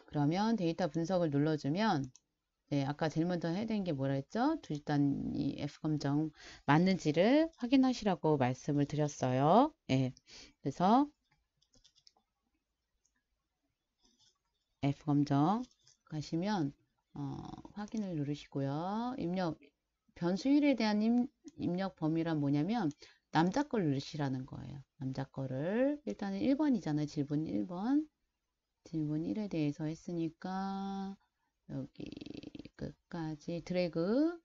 그러면 데이터 분석을 눌러주면 네, 아까 제일 먼저 해야 되는 게 뭐라 했죠? 두 집단이 F검정 맞는지를 확인하시라고 말씀을 드렸어요. 네, 그래서 F검정 가시면 확인을 누르시고요. 변수 1에 대한 입력 범위란 뭐냐면 남자 걸 누르시라는 거예요. 남자 거를 일단은 1번이잖아요. 질문 1번. 질문 1에 대해서 했으니까 여기 끝까지 드래그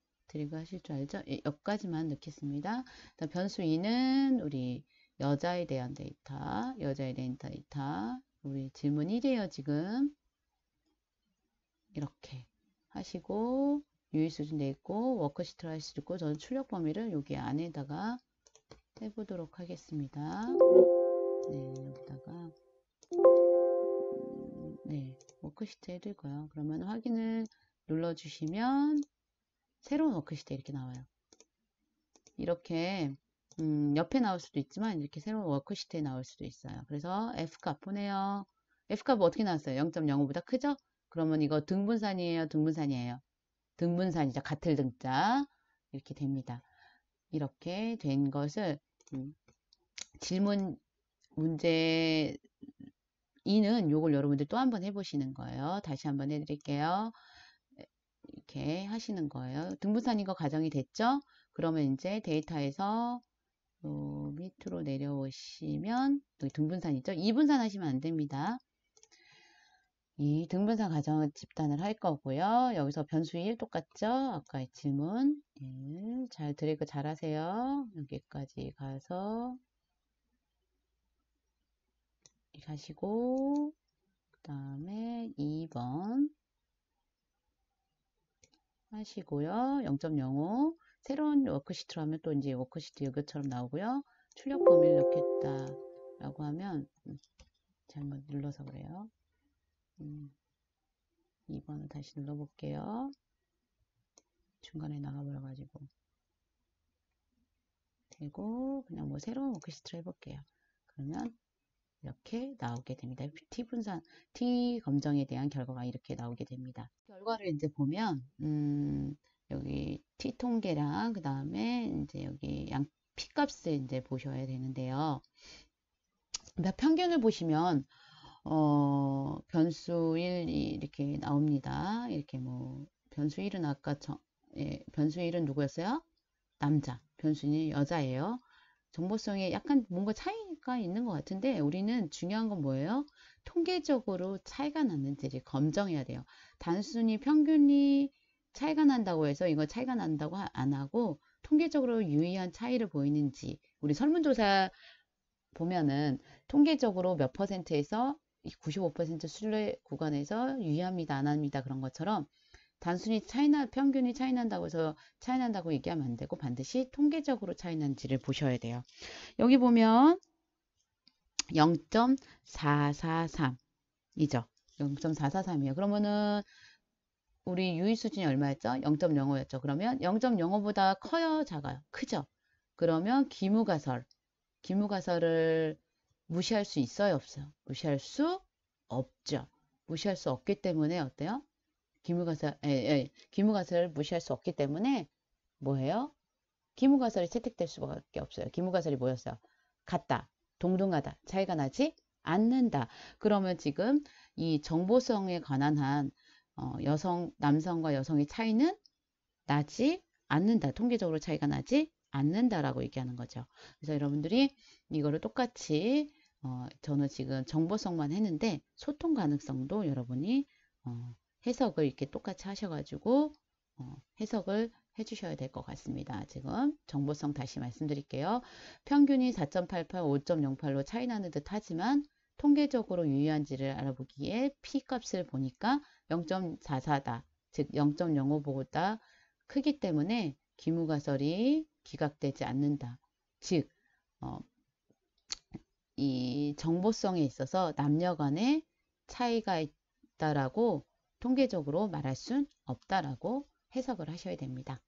하실 줄 알죠? 예, 여기까지만 넣겠습니다. 변수 2는 우리 여자에 대한 데이터, 우리 질문 1이에요, 지금. 이렇게 하시고 유의 수준 돼 있고 워크시트를 할 수 있고 저는 출력 범위를 여기 안에다가 해보도록 하겠습니다. 네, 여기다가 네, 워크시트 해둘거요. 그러면 확인을 눌러주시면 새로운 워크시트 이렇게 나와요. 이렇게 옆에 나올 수도 있지만 이렇게 새로운 워크시트에 나올 수도 있어요. 그래서 F값 보내요. F값 어떻게 나왔어요? 0.05보다 크죠? 그러면 이거 등분산이에요, 등분산이에요? 등분산이죠. 같을 등자. 이렇게 됩니다. 이렇게 된 것을 질문 문제 2는 요걸 여러분들 또 한번 해보시는 거예요. 다시 한번 해드릴게요. 이렇게 하시는 거예요. 등분산인 거 가정이 됐죠? 그러면 이제 데이터에서 밑으로 내려오시면 여기 등분산이죠? 2분산 하시면 안 됩니다. 이 등분산 가정 집단을 할 거고요. 여기서 변수 1 똑같죠? 아까의 질문 1. 잘 드래그 잘 하세요. 여기까지 가서 가시고 그 다음에 2번 하시고요. 0.05 새로운 워크시트로 하면 또 이제 워크시트 이것처럼 나오고요. 출력 범위를 넣겠다 라고 하면 잘못 눌러서 그래요. 2번을 다시 눌러볼게요. 중간에 나가버려가지고 되고 그냥 뭐 새로운 워크시트로 해볼게요. 그러면 이렇게 나오게 됩니다. T분산, T 검정에 대한 결과가 이렇게 나오게 됩니다. 결과를 이제 보면, 여기 T 통계랑, 그 다음에 이제 여기 양 P값을 이제 보셔야 되는데요. 평균을 보시면, 변수 1이 이렇게 나옵니다. 이렇게 뭐, 변수 1은 아까 변수 1은 누구였어요? 남자. 변수 2는 여자예요. 정보성에 약간 뭔가 차이가 있는 것 같은데 우리는 중요한 건 뭐예요? 통계적으로 차이가 났는지를 검증해야 돼요. 단순히 평균이 차이가 난다고 해서 이거 차이가 난다고 안 하고 통계적으로 유의한 차이를 보이는지 우리 설문조사 보면은 통계적으로 몇 퍼센트에서 95% 신뢰 구간에서 유의합니다, 안 합니다 그런 것처럼 단순히 평균이 차이 난다고 해서 차이 난다고 얘기하면 안 되고 반드시 통계적으로 차이 난지를 보셔야 돼요. 여기 보면 0.443 이죠. 0.443이에요. 그러면은 우리 유의 수준이 얼마였죠? 0.05였죠. 그러면 0.05보다 커요, 작아요? 크죠. 그러면 기무가설을 무시할 수 있어요, 없어요? 무시할 수 없죠. 무시할 수 없기 때문에 어때요? 기무가설을 무시할 수 없기 때문에 뭐예요? 기무가설이 채택될 수밖에 없어요. 기무가설이 뭐였어요? 같다, 동등하다, 차이가 나지 않는다. 그러면 지금 이 정보성에 관한 한 남성과 여성의 차이는 나지 않는다. 통계적으로 차이가 나지 않는다라고 얘기하는 거죠. 그래서 여러분들이 이거를 똑같이 저는 지금 정보성만 했는데 소통 가능성도 여러분이 해석을 이렇게 똑같이 하셔가지고 해석을 해주셔야 될 것 같습니다. 지금 정보성 다시 말씀드릴게요. 평균이 4.88, 5.08로 차이 나는 듯 하지만 통계적으로 유의한지를 알아보기에 P값을 보니까 0.44다. 즉 0.05보다 크기 때문에 기무가설이 기각되지 않는다. 즉 이 정보성에 있어서 남녀 간의 차이가 있다라고 통계적으로 말할 순 없다라고 해석을 하셔야 됩니다.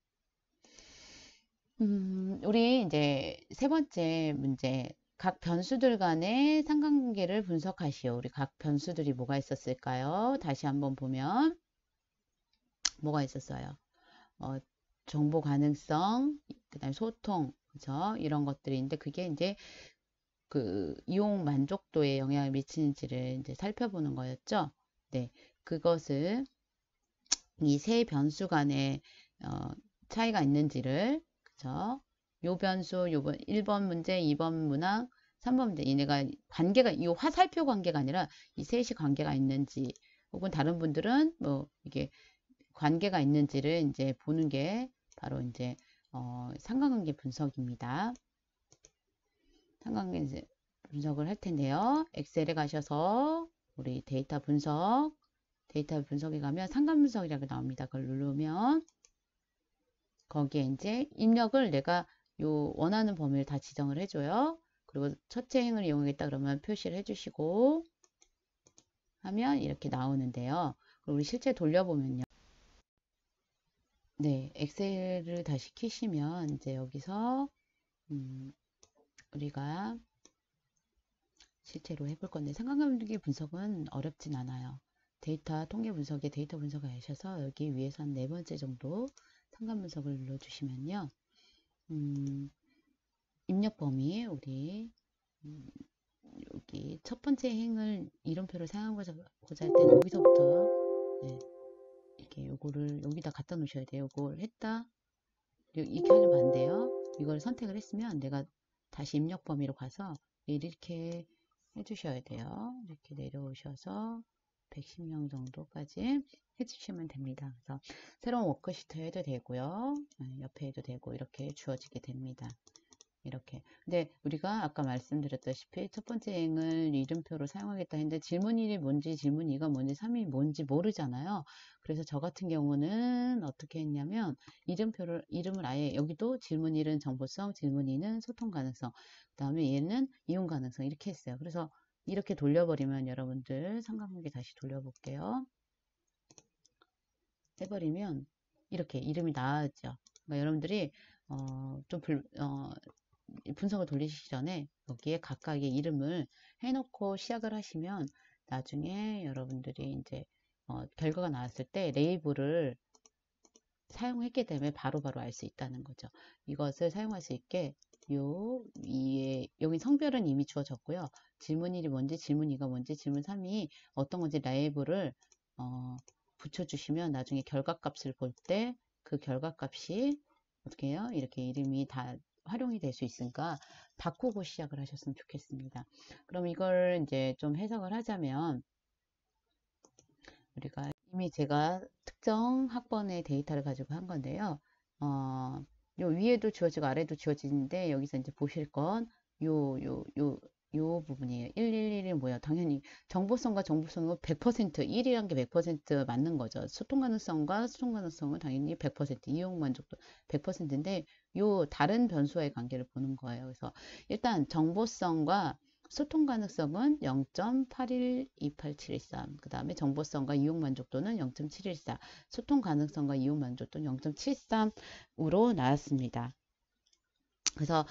우리 이제 세 번째 문제, 각 변수들 간의 상관관계를 분석하시오. 우리 각 변수들이 뭐가 있었을까요? 다시 한번 보면 뭐가 있었어요? 정보 가능성, 그다음 소통, 그죠? 이런 것들인데 그게 이제 그 이용 만족도에 영향을 미치는지를 이제 살펴보는 거였죠. 네, 그것을 이 세 변수 간의 차이가 있는지를 그죠? 요 변수, 요번 1번 문제, 2번 문항, 3번 문제 얘네가 관계가 이 화살표 관계가 아니라 이 셋이 관계가 있는지 혹은 다른 분들은 뭐 이게 관계가 있는지를 이제 보는 게 바로 이제 상관관계 분석입니다. 상관관계 분석을 할 텐데요. 엑셀에 가셔서 우리 데이터 분석에 가면 상관 분석이라고 나옵니다. 그걸 누르면 거기에 이제 입력을 내가 요 원하는 범위를 다 지정을 해줘요. 그리고 첫째 행을 이용하겠다 그러면 표시를 해주시고 하면 이렇게 나오는데요. 그리고 우리 실제 돌려보면요. 네, 엑셀을 다시 키시면 이제 여기서 우리가 실제로 해볼 건데 상관관계 분석은 어렵진 않아요. 데이터 통계 분석에 데이터 분석을 하셔서 여기 위에서 한 4번째 정도 상관 분석을 눌러주시면요. 입력 범위 우리 여기 첫 번째 행을 이름표를 사용하고자 할 때는 여기서부터 네, 이렇게 요거를 여기다 갖다 놓으셔야 돼요. 요걸 했다 이렇게 하면 안 돼요. 이걸 선택을 했으면 내가 다시 입력 범위로 가서 이렇게 해주셔야 돼요. 이렇게 내려오셔서 110명 정도까지 해주시면 됩니다. 그래서 새로운 워크시트 해도 되고요. 옆에 해도 되고 이렇게 주어지게 됩니다. 이렇게. 근데 우리가 아까 말씀드렸다시피 첫 번째 행을 이름표로 사용하겠다 했는데 질문 1이 뭔지 질문 2가 뭔지 3이 뭔지 모르잖아요. 그래서 저 같은 경우는 어떻게 했냐면 이름을 아예 여기도 질문 1은 정보성, 질문 2는 소통 가능성, 그 다음에 얘는 이용 가능성 이렇게 했어요. 그래서 이렇게 돌려버리면 여러분들 상관관계 다시 돌려볼게요. 해버리면 이렇게 이름이 나왔죠. 그러니까 여러분들이 분석을 돌리시기 전에 여기에 각각의 이름을 해놓고 시작을 하시면 나중에 여러분들이 이제 결과가 나왔을 때 레이블을 사용했기 때문에 바로바로 알 수 있다는 거죠. 이것을 사용할 수 있게 여기 성별은 이미 주어졌고요. 질문 1이 뭔지, 질문 2가 뭔지, 질문 3이 어떤 건지 레이블을 붙여주시면 나중에 결과값을 볼 때 그 결과값이 어떻게 해요? 이렇게 이름이 다 활용이 될 수 있으니까 바꾸고 시작을 하셨으면 좋겠습니다. 그럼 이걸 이제 좀 해석을 하자면 우리가 이미 제가 특정 학번의 데이터를 가지고 한 건데요. 요 위에도 주어지고 아래도 주어지는데 여기서 이제 보실 건 요 부분이에요. 111이 뭐야? 당연히 정보성과 정보성은 100% 1이란 게 100% 맞는 거죠. 소통 가능성과 소통 가능성은 당연히 100% 이용 만족도 100%인데 요 다른 변수와의 관계를 보는 거예요. 그래서 일단 정보성과 소통 가능성은 0.812873, 그 다음에 정보성과 이용 만족도는 0.714, 소통 가능성과 이용 만족도는 0.73으로 나왔습니다. 그래서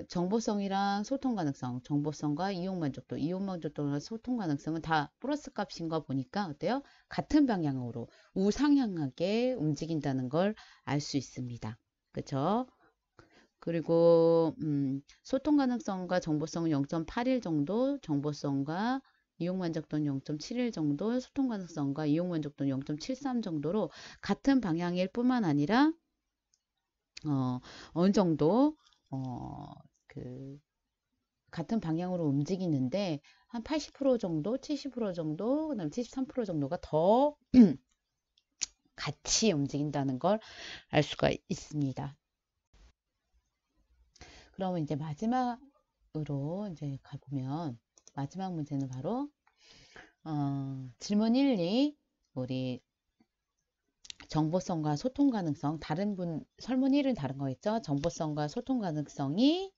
정보성이랑 소통 가능성, 정보성과 이용 만족도, 이용 만족도랑 소통 가능성은 다 플러스 값인 거 보니까 어때요? 같은 방향으로 우상향하게 움직인다는 걸 알 수 있습니다. 그렇죠? 그리고 소통 가능성과 정보성은 0.81 정도, 정보성과 이용 만족도는 0.71 정도, 소통 가능성과 이용 만족도는 0.73 정도로 같은 방향일 뿐만 아니라 어느 정도 같은 방향으로 움직이는데 한 80% 정도, 70% 정도, 그다음에 73% 정도가 더 같이 움직인다는 걸 알 수가 있습니다. 그러면 이제 마지막으로 이제 가보면 마지막 문제는 바로 질문 1, 2 우리 정보성과 소통 가능성 다른 설문 1은 다른 거겠죠? 정보성과 소통 가능성이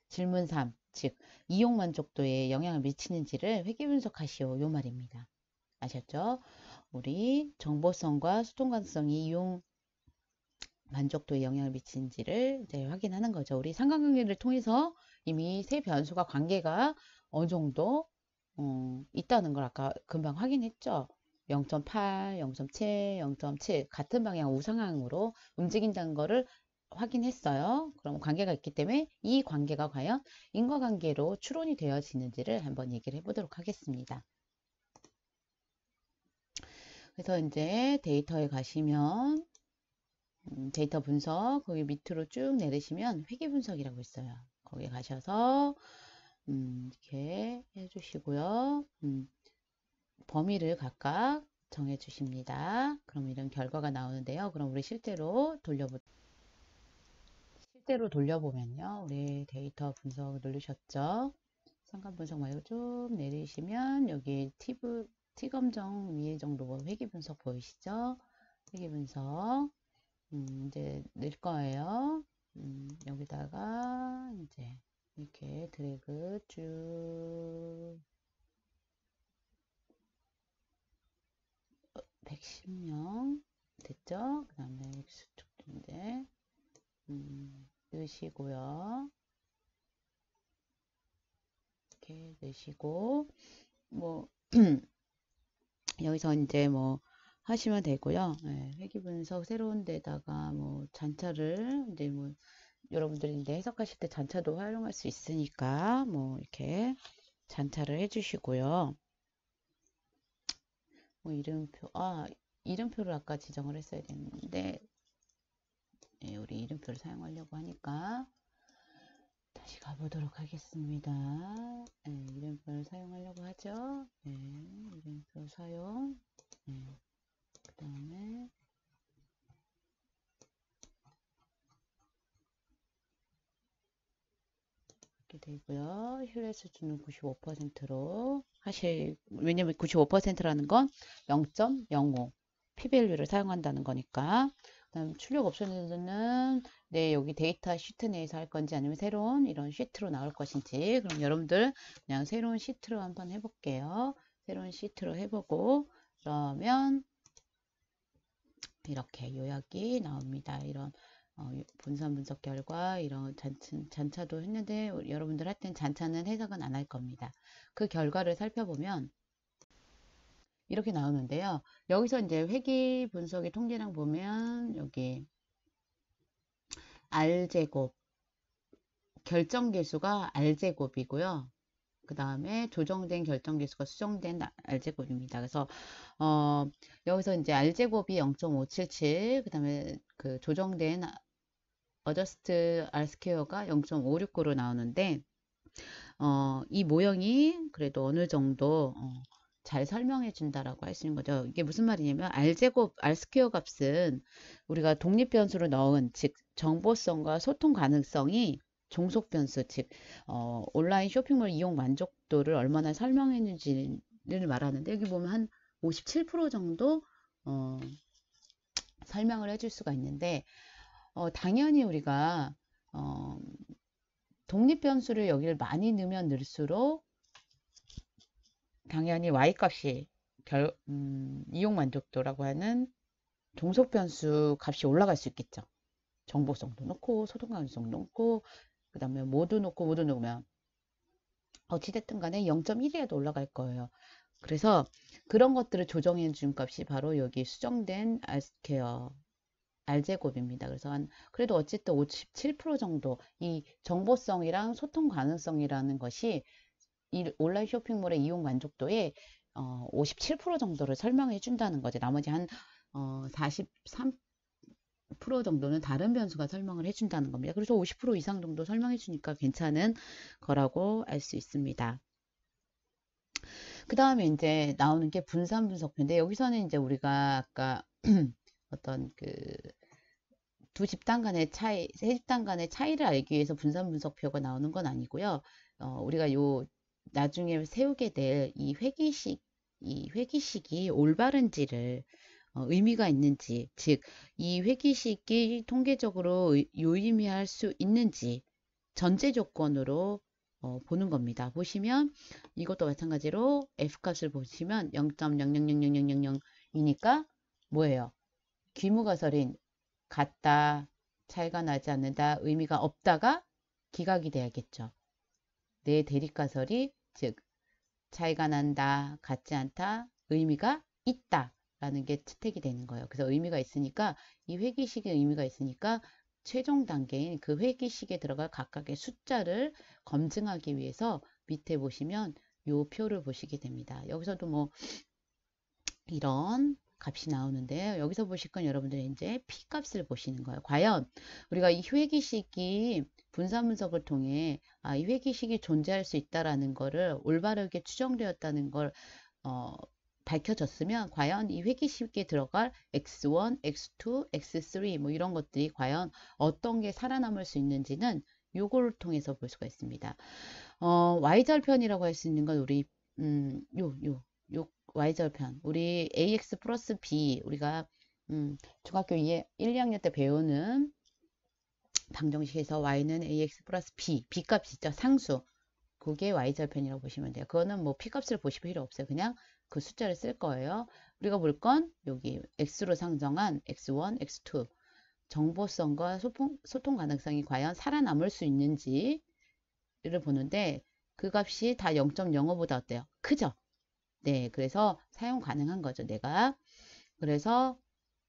질문 3, 즉 이용 만족도에 영향을 미치는지를 회계 분석하시오 요 말입니다. 아셨죠? 우리 정보성과 소통 가능성이 이용 만족도에 영향을 미치는지를 이제 확인하는 거죠. 우리 상관관계를 통해서 이미 세 변수가 관계가 어느 정도 있다는 걸 아까 금방 확인했죠. 0.8, 0.7, 0.7 같은 방향 우상향으로 움직인다는 거를 확인했어요. 그럼 관계가 있기 때문에 이 관계가 과연 인과관계로 추론이 되어지는지를 한번 얘기를 해보도록 하겠습니다. 그래서 이제 데이터에 가시면 데이터 분석 거기 밑으로 쭉 내리시면 회계 분석이라고 있어요. 거기 가셔서 이렇게 해주시고요. 범위를 각각 정해 주십니다. 그럼 이런 결과가 나오는데요. 그럼 우리 실제로 돌려보면요. 우리 데이터 분석 누르셨죠? 상관 분석 말고 쭉 내리시면 여기 T검정 위에 정도 회계 분석 보이시죠? 회계 분석 이제 넣을 거예요. 여기다가 이제 이렇게 드래그 쭉 110명 됐죠? 그 다음에 수축인데 넣으시고요. 이렇게 넣으시고 뭐 여기서 이제 뭐 하시면 되고요. 예, 회귀 분석 새로운 데다가 뭐 잔차를 이제 뭐 여러분들이 이제 해석하실 때 잔차도 활용할 수 있으니까 뭐 이렇게 잔차를 해주시고요. 뭐 이름표, 이름표를 아까 지정을 했어야 됐는데, 예, 우리 이름표를 사용하려고 하니까 다시 가보도록 하겠습니다. 예, 이름표를 사용하려고 하죠. 예, 이름표 사용. 예, 그 다음에 이렇게 되고요. 신뢰 수준은 95%로 왜냐면 95%라는 건 0.05 p-밸류를 사용한다는 거니까. 그다음 출력 옵션에서는 여기 데이터 시트 내에서 할 건지 아니면 새로운 이런 시트로 나올 것인지. 그럼 여러분들 그냥 새로운 시트로 한번 해볼게요. 새로운 시트로 해보고 그러면 이렇게 요약이 나옵니다. 이런 분산 분석 결과 이런 잔차도 했는데 여러분들 할 땐 잔차는 해석은 안 할 겁니다. 그 결과를 살펴보면 이렇게 나오는데요. 여기서 이제 회귀 분석의 통계량 보면 여기 R제곱 결정계수가 R제곱이고요. 그 다음에 조정된 결정계수가 수정된 R제곱입니다. 그래서 여기서 이제 R제곱이 0.577, 그 다음에 그 조정된 어저스트 R스퀘어가 0.569로 나오는데 이 모형이 그래도 어느 정도 잘 설명해 준다라고 할 수 있는 거죠. 이게 무슨 말이냐면 R제곱, R스퀘어 값은 우리가 독립변수로 넣은 즉 정보성과 소통 가능성이 종속 변수, 즉 온라인 쇼핑몰 이용 만족도를 얼마나 설명했는지를 말하는데 여기 보면 한 57% 정도 설명을 해줄 수가 있는데 당연히 우리가 독립변수를 여기를 많이 넣으면 넣을수록 당연히 y값이 이용 만족도라고 하는 종속변수 값이 올라갈 수 있겠죠. 정보성도 넣고 소통 가능성도 넣고 그 다음에 모두 넣고 모두 넣으면 어찌됐든 간에 0.1이라도 올라갈 거예요. 그래서 그런 것들을 조정해 준 값이 바로 여기 수정된 R스퀘어 R제곱입니다. 그래서 그래도 어쨌든 57% 정도 이 정보성이랑 소통 가능성이라는 것이 이 온라인 쇼핑몰의 이용 만족도에 57% 정도를 설명해 준다는 거죠. 나머지 한 43% 정도는 다른 변수가 설명을 해준다는 겁니다. 그래서 50% 이상 정도 설명해 주니까 괜찮은 거라고 알 수 있습니다. 그 다음에 이제 나오는 게 분산 분석표인데 여기서는 이제 우리가 아까 어떤 그 두 집단 간의 차이, 세 집단 간의 차이를 알기 위해서 분산 분석표가 나오는 건 아니고요. 우리가 나중에 세우게 될 이 회귀식이 올바른지를 의미가 있는지, 즉 이 회귀식이 통계적으로 유의미할 수 있는지 전제 조건으로 보는 겁니다. 보시면 이것도 마찬가지로 F값을 보시면 0.000000이니까 뭐예요? 귀무가설인 같다, 차이가 나지 않는다, 의미가 없다가 기각이 돼야겠죠. 내 대립가설이 즉 차이가 난다, 같지 않다, 의미가 있다 라는 게 채택이 되는 거예요. 그래서 의미가 있으니까 이 회귀식의 의미가 있으니까 최종 단계인 그 회귀식에 들어갈 각각의 숫자를 검증하기 위해서 밑에 보시면 요 표를 보시게 됩니다. 여기서도 뭐 이런 값이 나오는데요. 여기서 보실 건 여러분들이 이제 P값을 보시는 거예요. 과연 우리가 이 회귀식이 분산 분석을 통해 이 회귀식이 존재할 수 있다라는 거를 올바르게 추정되었다는 걸 밝혀졌으면 과연 이 회귀식에 들어갈 x1, x2, x3 뭐 이런 것들이 과연 어떤 게 살아남을 수 있는지는 요거를 통해서 볼 수가 있습니다. y절편이라고 할 수 있는 건 우리 요 y절편 우리 ax 플러스 b 우리가 중학교 1, 2학년 때 배우는 방정식에서 y는 ax 플러스 b, b값이죠. 상수. 그게 y절편이라고 보시면 돼요. 그거는 뭐 p값을 보실 필요 없어요. 그냥 그 숫자를 쓸 거예요. 우리가 볼 건 여기 x로 상정한 x1, x2 정보성과 소통 가능성이 과연 살아남을 수 있는지를 보는데 그 값이 다 0.05보다 어때요? 크죠? 네, 그래서 사용 가능한 거죠, 내가. 그래서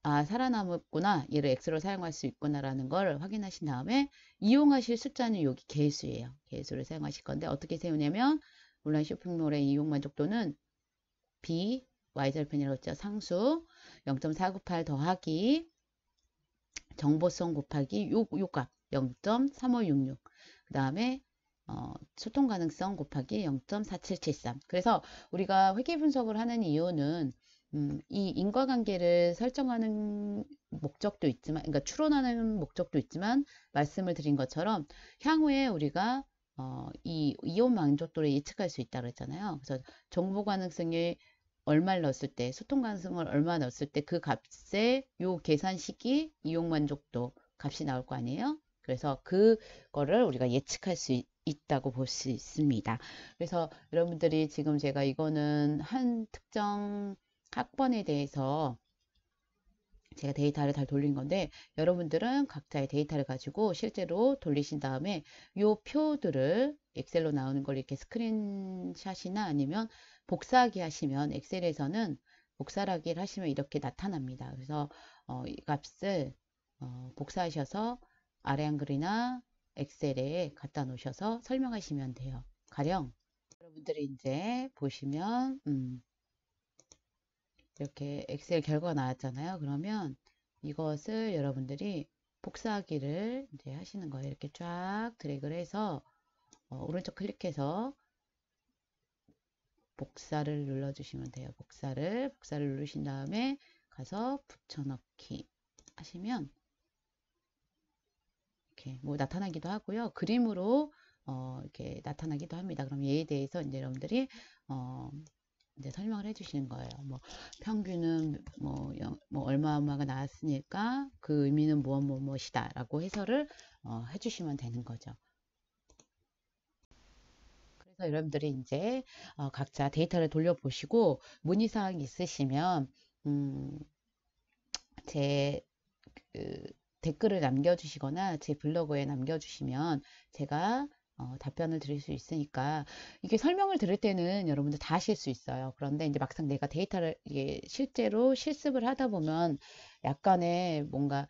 살아남았구나. 얘를 X로 사용할 수 있구나라는 걸 확인하신 다음에 이용하실 숫자는 여기 개수예요. 개수를 사용하실 건데 어떻게 세우냐면 온라인 쇼핑몰의 이용 만족도는 B, Y절편이라고 했죠. 상수 0.498 더하기 정보성 곱하기 요 값 0.3566. 그 다음에 소통 가능성 곱하기 0.4773. 그래서 우리가 회계 분석을 하는 이유는 이 인과관계를 설정하는 목적도 있지만, 그러니까 추론하는 목적도 있지만, 말씀을 드린 것처럼 향후에 우리가 이 이용 만족도를 예측할 수 있다고 했잖아요. 그래서 정보 가능성이 얼마를 넣었을 때, 소통 가능성을 얼마 넣었을 때 그 값에 요 계산식이 이용 만족도 값이 나올 거 아니에요? 그래서 그거를 우리가 예측할 수 있다고 볼 수 있습니다. 그래서 여러분들이 지금 제가 이거는 한 특정 학번에 대해서 제가 데이터를 다 돌린 건데 여러분들은 각자의 데이터를 가지고 실제로 돌리신 다음에 요 표들을 엑셀로 나오는 걸 이렇게 스크린샷이나 아니면 복사하기 하시면 엑셀에서는 복사하기를 하시면 이렇게 나타납니다. 그래서 이 값을 복사하셔서 아래 한글이나 엑셀에 갖다 놓으셔서 설명하시면 돼요. 가령 여러분들이 이제 보시면 이렇게 엑셀 결과가 나왔잖아요. 그러면 이것을 여러분들이 복사하기를 이제 하시는 거예요. 이렇게 쫙 드래그를 해서 오른쪽 클릭해서 복사를 눌러주시면 돼요. 복사를 누르신 다음에 가서 붙여넣기 하시면 이렇게 뭐 나타나기도 하고요. 그림으로 이렇게 나타나기도 합니다. 그럼 얘에 대해서 이제 여러분들이 이제 설명을 해주시는 거예요. 뭐 평균은 뭐 얼마가 나왔으니까 그 의미는 무엇이다라고 해설을 해주시면 되는 거죠. 그래서 여러분들이 이제 각자 데이터를 돌려보시고 문의사항 있으시면 제 댓글을 남겨주시거나 제 블로그에 남겨주시면 제가 답변을 드릴 수 있으니까 이게 설명을 들을 때는 여러분들 다 하실 수 있어요. 그런데 이제 막상 내가 데이터를 이게 실제로 실습을 하다 보면 약간의 뭔가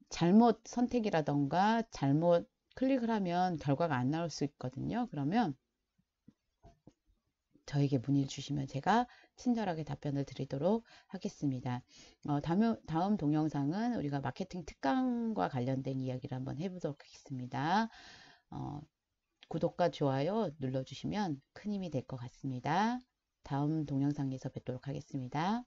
잘못 선택이라던가 잘못 클릭을 하면 결과가 안 나올 수 있거든요. 그러면 저에게 문의를 주시면 제가 친절하게 답변을 드리도록 하겠습니다. 다음 동영상은 우리가 마케팅 특강과 관련된 이야기를 한번 해보도록 하겠습니다. 구독과 좋아요 눌러주시면 큰 힘이 될 것 같습니다. 다음 동영상에서 뵙도록 하겠습니다.